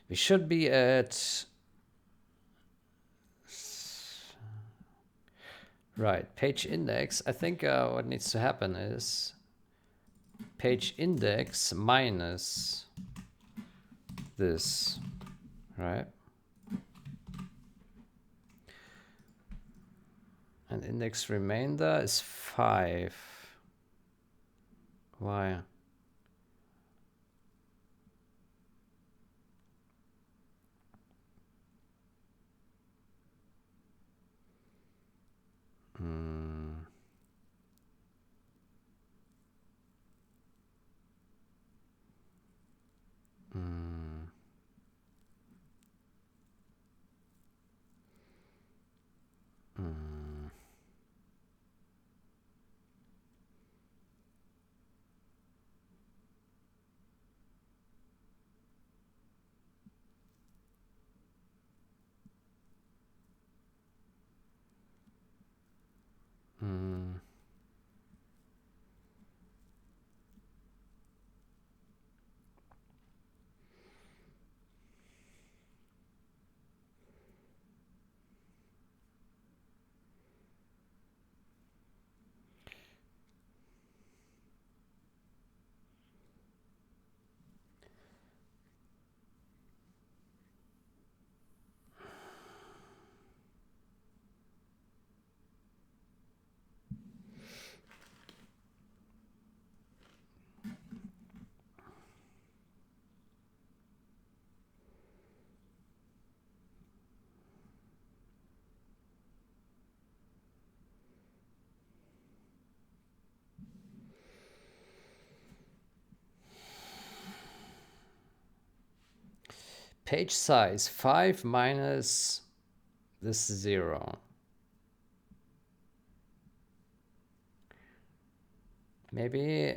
We should be at... Right, page index. I think what needs to happen is page index minus this, right? And index remainder is 5. Why? Page size 5 minus this 0. Maybe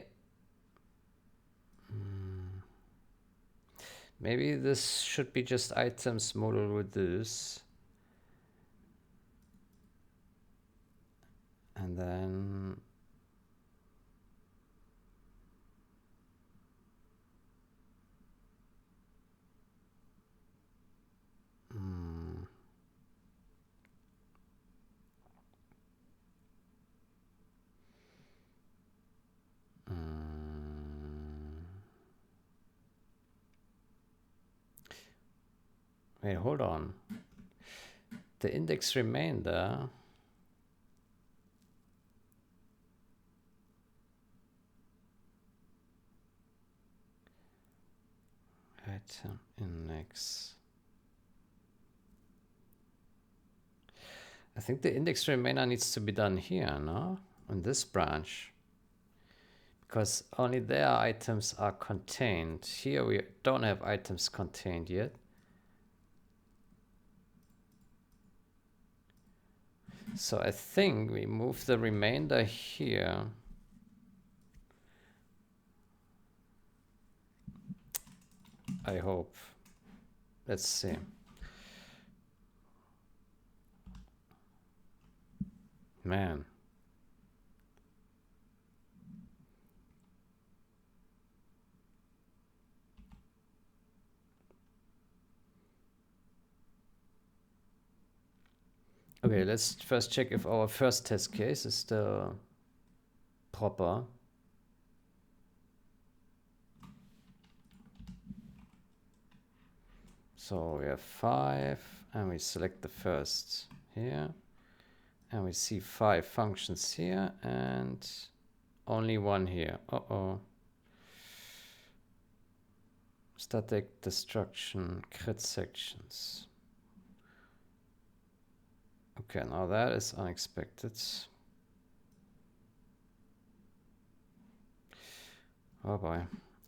maybe this should be just items model with this. And then wait, hold on. The index remainder item index. I think the index remainder needs to be done here, no? On this branch. Because only there items are contained. Here we don't have items contained yet. So I think we move the remainder here. I hope. Let's see. Man. Okay, let's first check if our first test case is still proper. So we have 5 and we select the first here. And we see 5 functions here and only 1 here. Uh-oh. Static destruction, crit sections. Okay, now that is unexpected. Oh boy.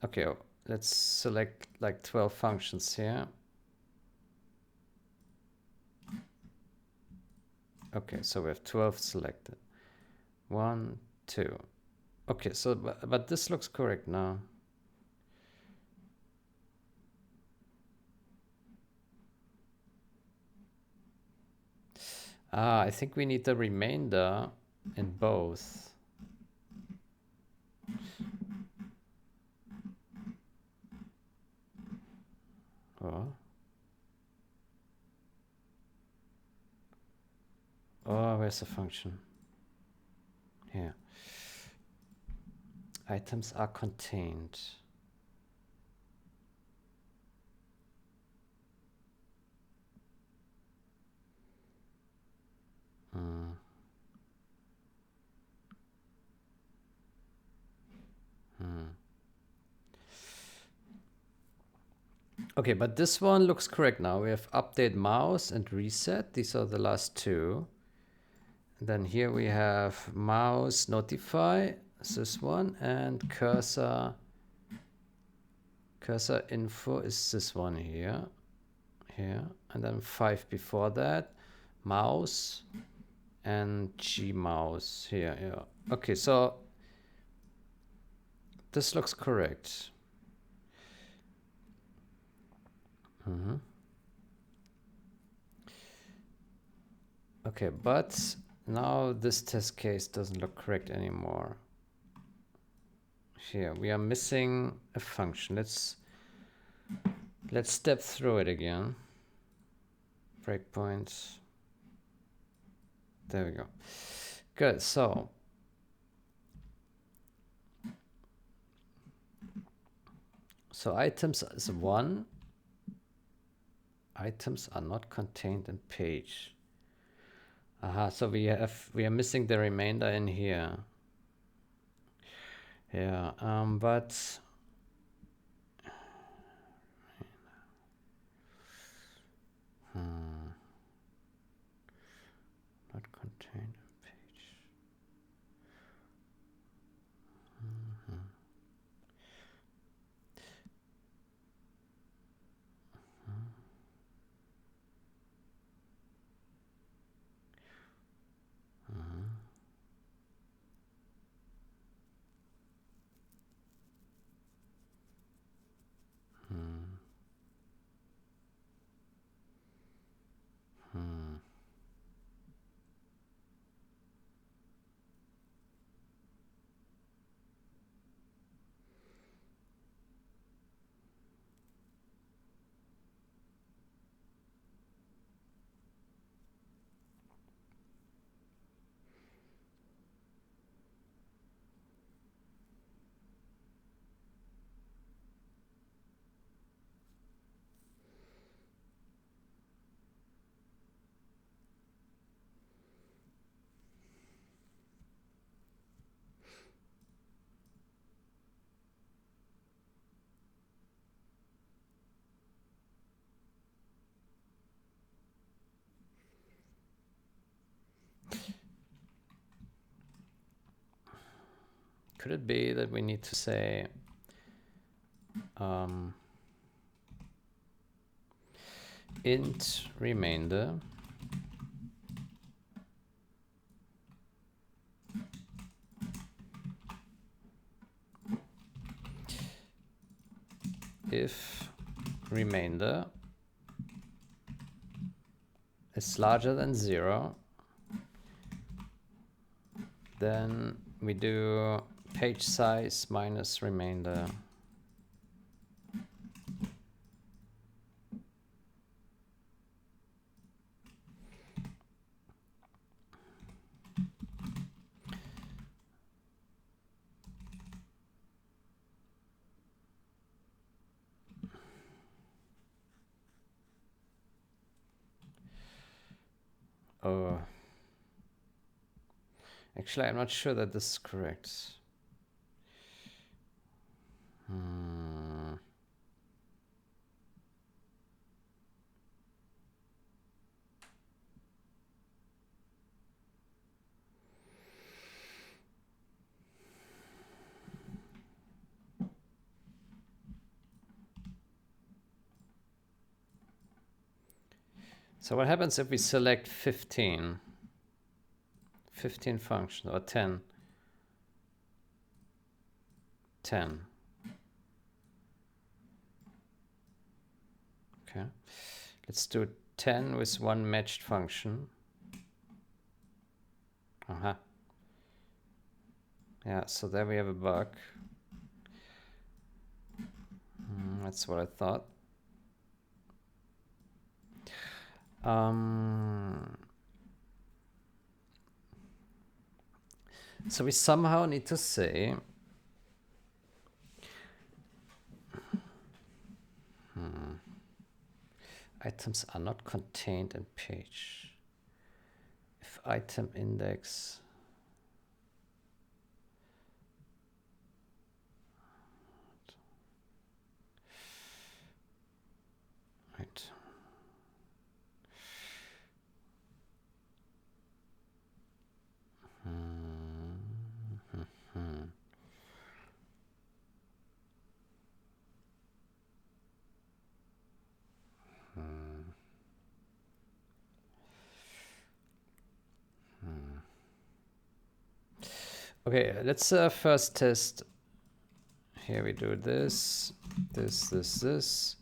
Okay, let's select like 12 functions here. Okay, so we have 12 selected. 1, 2. Okay, so but this looks correct now. I think we need the remainder in both. Oh. Oh, where's the function? Here. Items are contained. Okay, but this one looks correct now. We have update mouse and reset. These are the last two. And then here we have mouse notify, this one, and cursor info is this one here. And then 5 before that, mouse and Gmouse here. Yeah. Okay, so this looks correct. Okay, but now this test case doesn't look correct anymore. Here we are missing a function. Let's step through it again. Breakpoints. There we go. Good. So items is 1. Items are not contained in page. Aha, so we are missing the remainder in here. Yeah, but not contained in page. Could it be that we need to say int remainder if remainder is larger than 0, then we do page size minus remainder. Oh, actually, I'm not sure that this is correct. So what happens if we select 15 functions, or 10? 10. Okay. Let's do 10 with one matched function. Yeah, so there we have a bug. That's what I thought. So we somehow need to say items are not contained in page. If item index right. Okay, let's first test. Here we do this, this,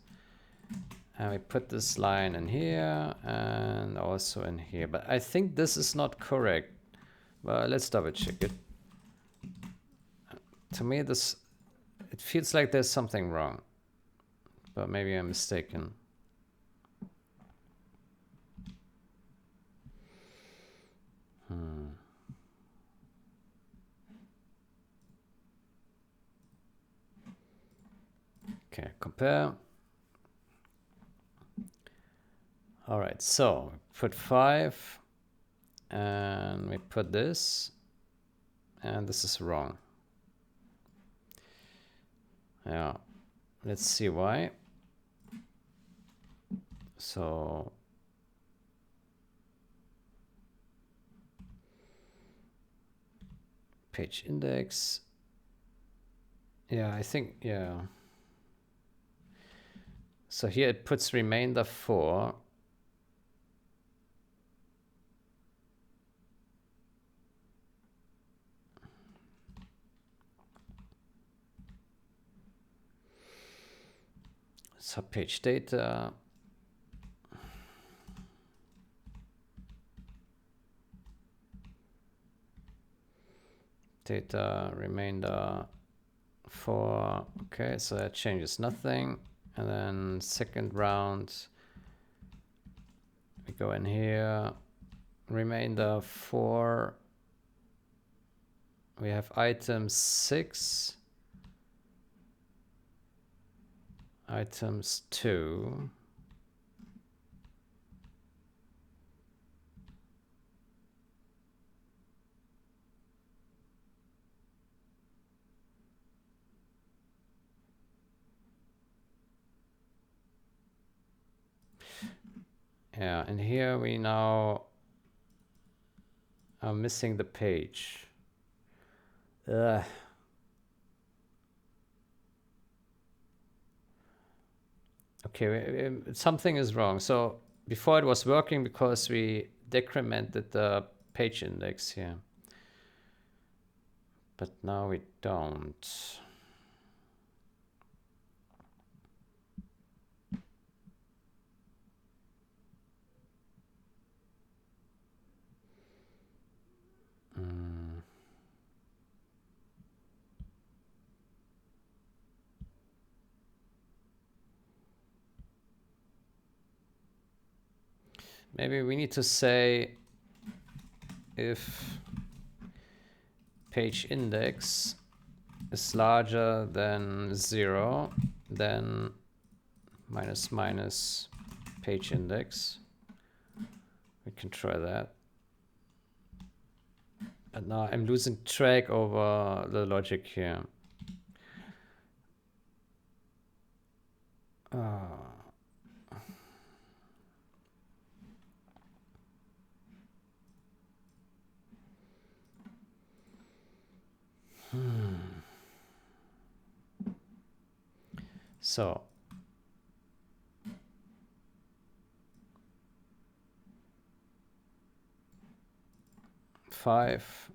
and we put this line in here and also in here. But I think this is not correct. Well, let's double check it. To me, it feels like there's something wrong, but maybe I'm mistaken. Okay, compare. All right, so put 5 and we put this, and this is wrong. Yeah, let's see why. So page index. Yeah, I think, yeah. So here it puts remainder 4. So page data. Theta remainder 4. Okay, so that changes nothing. And then second round, we go in here, remainder 4. We have item 6, items 2. Yeah, and here we now are missing the page. Ugh. Okay, something is wrong. So before it was working because we decremented the page index here. But now we don't. Maybe we need to say if page index is larger than 0, then minus minus page index. We can try that. And now I'm losing track over the logic here. So five.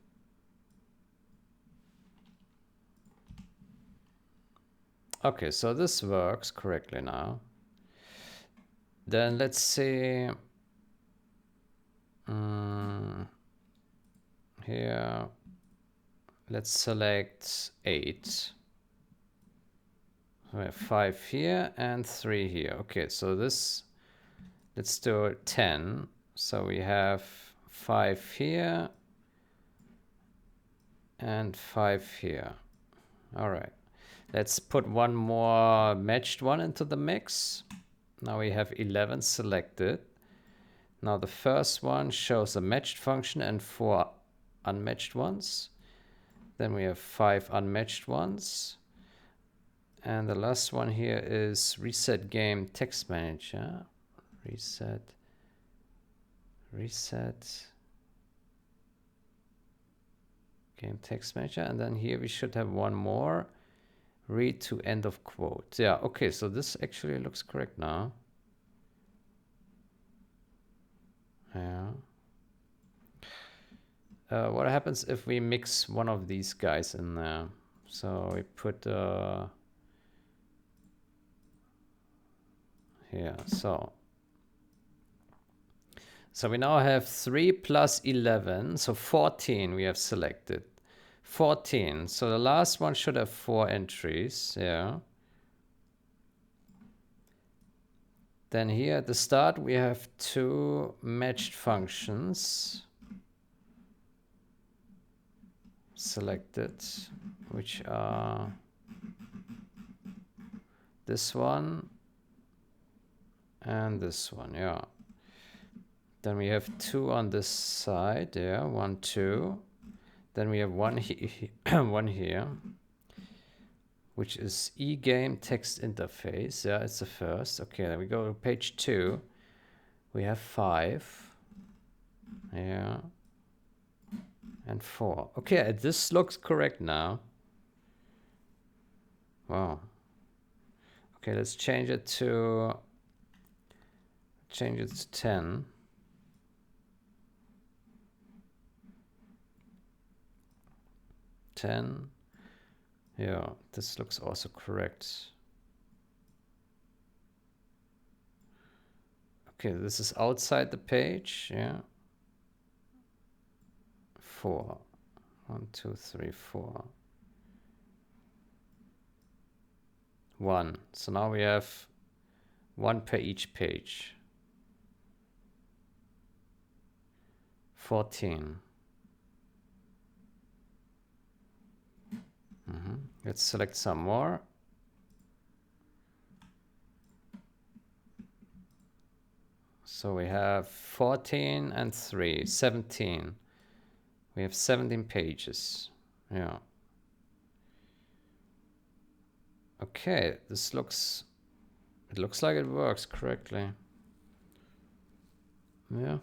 Okay, so this works correctly now. Then let's see. Here, let's select 8. We have 5 here and 3 here. Okay, so this, let's do 10. So we have 5 here and 5 here. All right. Let's put one more matched one into the mix. Now we have 11 selected. Now the first one shows a matched function and 4 unmatched ones. Then we have 5 unmatched ones. And the last one here is reset game text manager. Reset game text manager. And then here we should have one more. Read to end of quote. Yeah, okay, so this actually looks correct now. Yeah. What happens if we mix one of these guys in there? So we put here, so we now have 3 plus 11, so 14 we have selected. 14, so the last one should have 4 entries, yeah. Then here at the start we have 2 matched functions selected, which are this one and this one, yeah. Then we have 2 on this side, yeah, 1, 2. Then we have one here, which is e-game text interface. Yeah, it's the first. Okay, then we go to page 2. We have 5. Yeah. And 4. Okay, this looks correct now. Wow. Okay, let's change it to 10. 10. Yeah, this looks also correct. Okay, this is outside the page, yeah. 4. 1, 2, 3, 4. 1. So now we have 1 per each page. 14. Let's select some more. So we have 14 and 3, 17. We have 17 pages. Yeah. Okay, it looks like it works correctly. Yeah.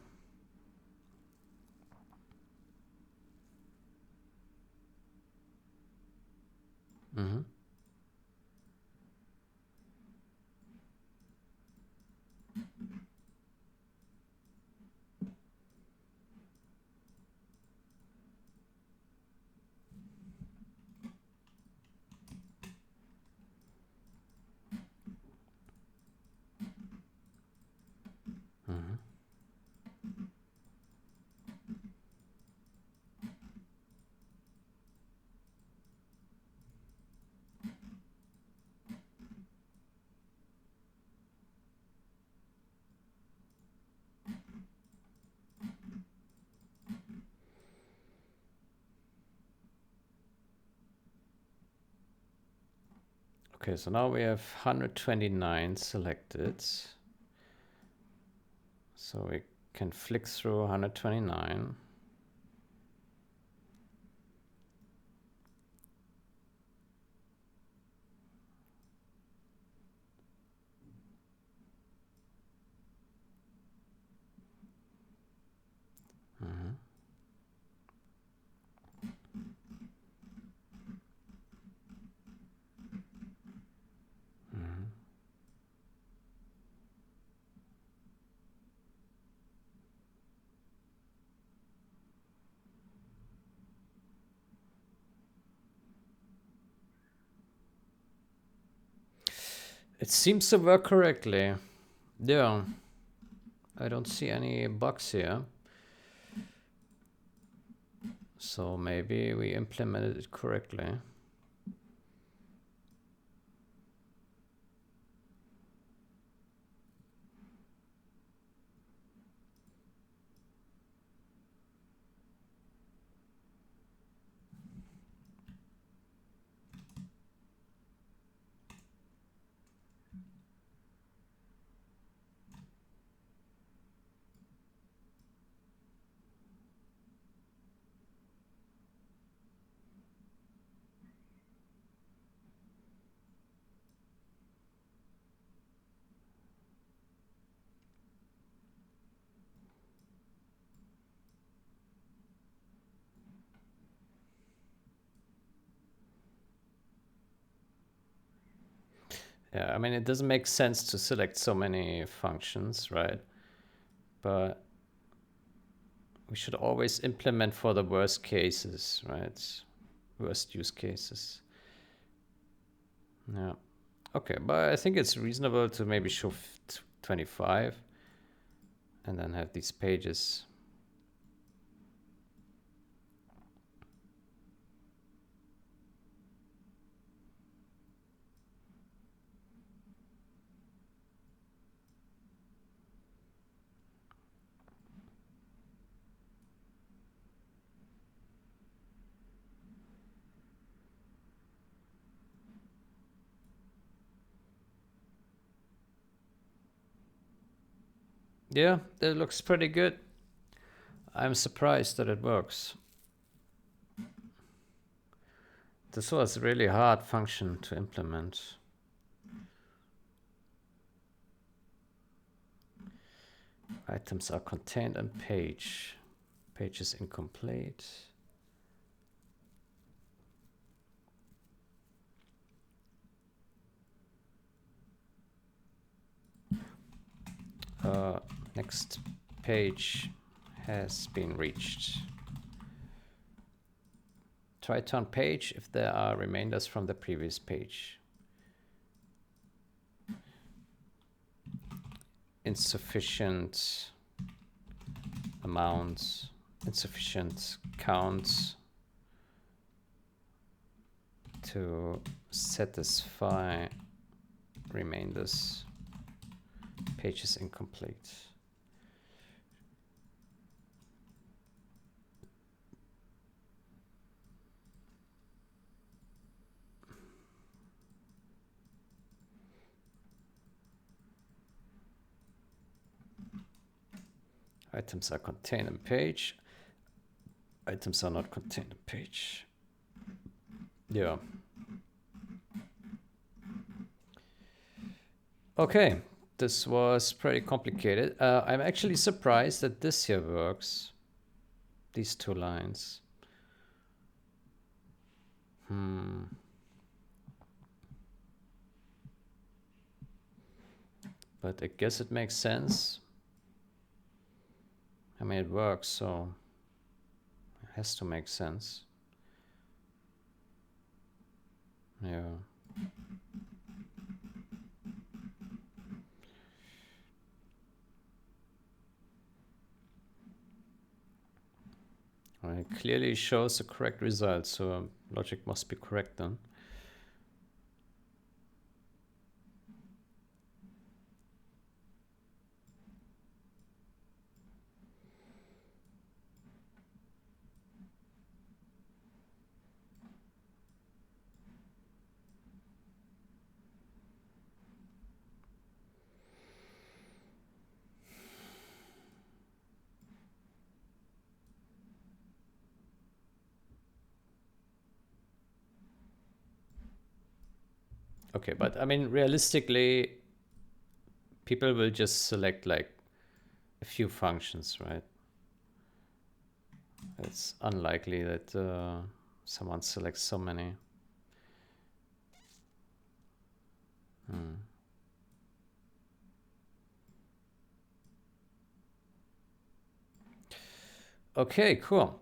Okay, so now we have 129 selected. So we can flick through 129. It seems to work correctly. Yeah. I don't see any bugs here. So maybe we implemented it correctly. Yeah, I mean, it doesn't make sense to select so many functions, right? But we should always implement for the worst cases, right? Worst use cases. Yeah. Okay, but I think it's reasonable to maybe show 25 and then have these pages. Yeah, that looks pretty good. I'm surprised that it works. This was a really hard function to implement. Items are contained on page. Page is incomplete. Next page has been reached. Try to on page if there are remainders from the previous page. Insufficient amounts, insufficient counts. to satisfy remainders. Page is incomplete. Items are contained in page. Items are not contained in page. Yeah. Okay, this was pretty complicated. I'm actually surprised that this here works. These two lines. But I guess it makes sense. I mean, it works, so it has to make sense. Yeah. Well, it clearly shows the correct result, so logic must be correct then. Okay, but I mean, realistically, people will just select like a few functions, right? It's unlikely that someone selects so many. Okay, cool.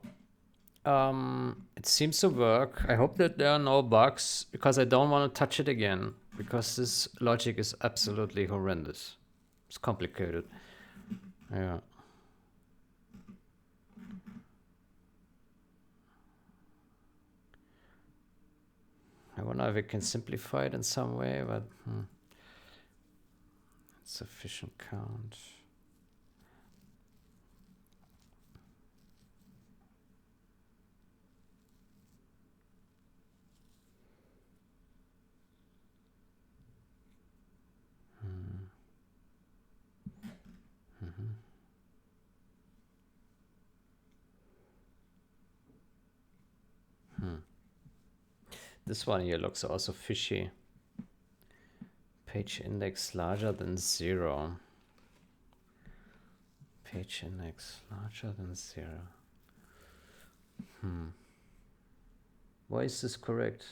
It seems to work. I hope that there are no bugs, because I don't want to touch it again, because this logic is absolutely horrendous. It's complicated. Yeah. I wonder if we can simplify it in some way, but sufficient count. This one here looks also fishy. Page index larger than 0. Page index larger than 0. Why is this correct?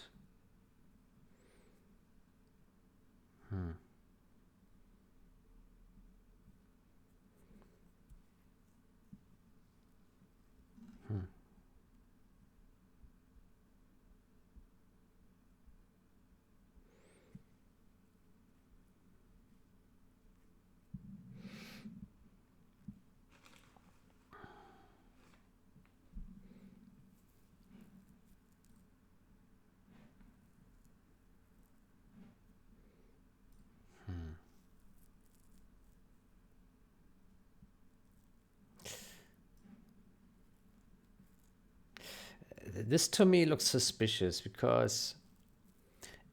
This to me looks suspicious, because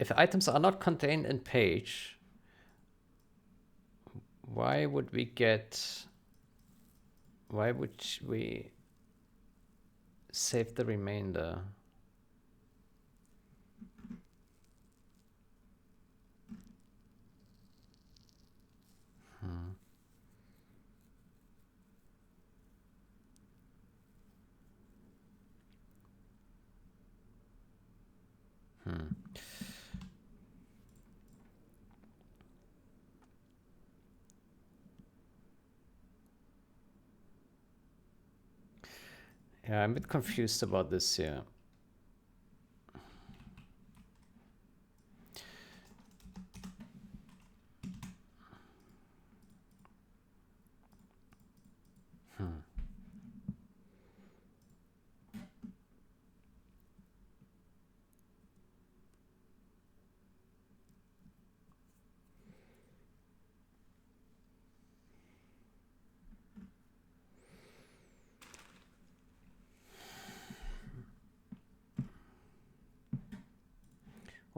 if items are not contained in page, why would we save the remainder? Yeah, I'm a bit confused about this here.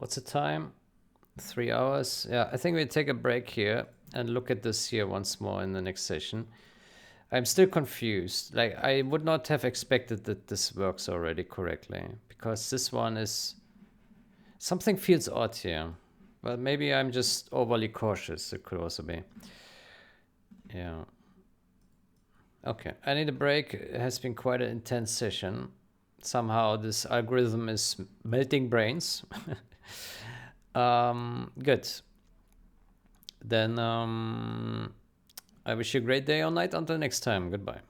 What's the time? 3 hours. Yeah, I think we take a break here and look at this here once more in the next session. I'm still confused. Like, I would not have expected that this works already correctly, because this one is... Something feels odd here. But maybe I'm just overly cautious. It could also be. Yeah. Okay, I need a break. It has been quite an intense session. Somehow this algorithm is melting brains. Good. Then I wish you a great day or night. Until next time. Goodbye.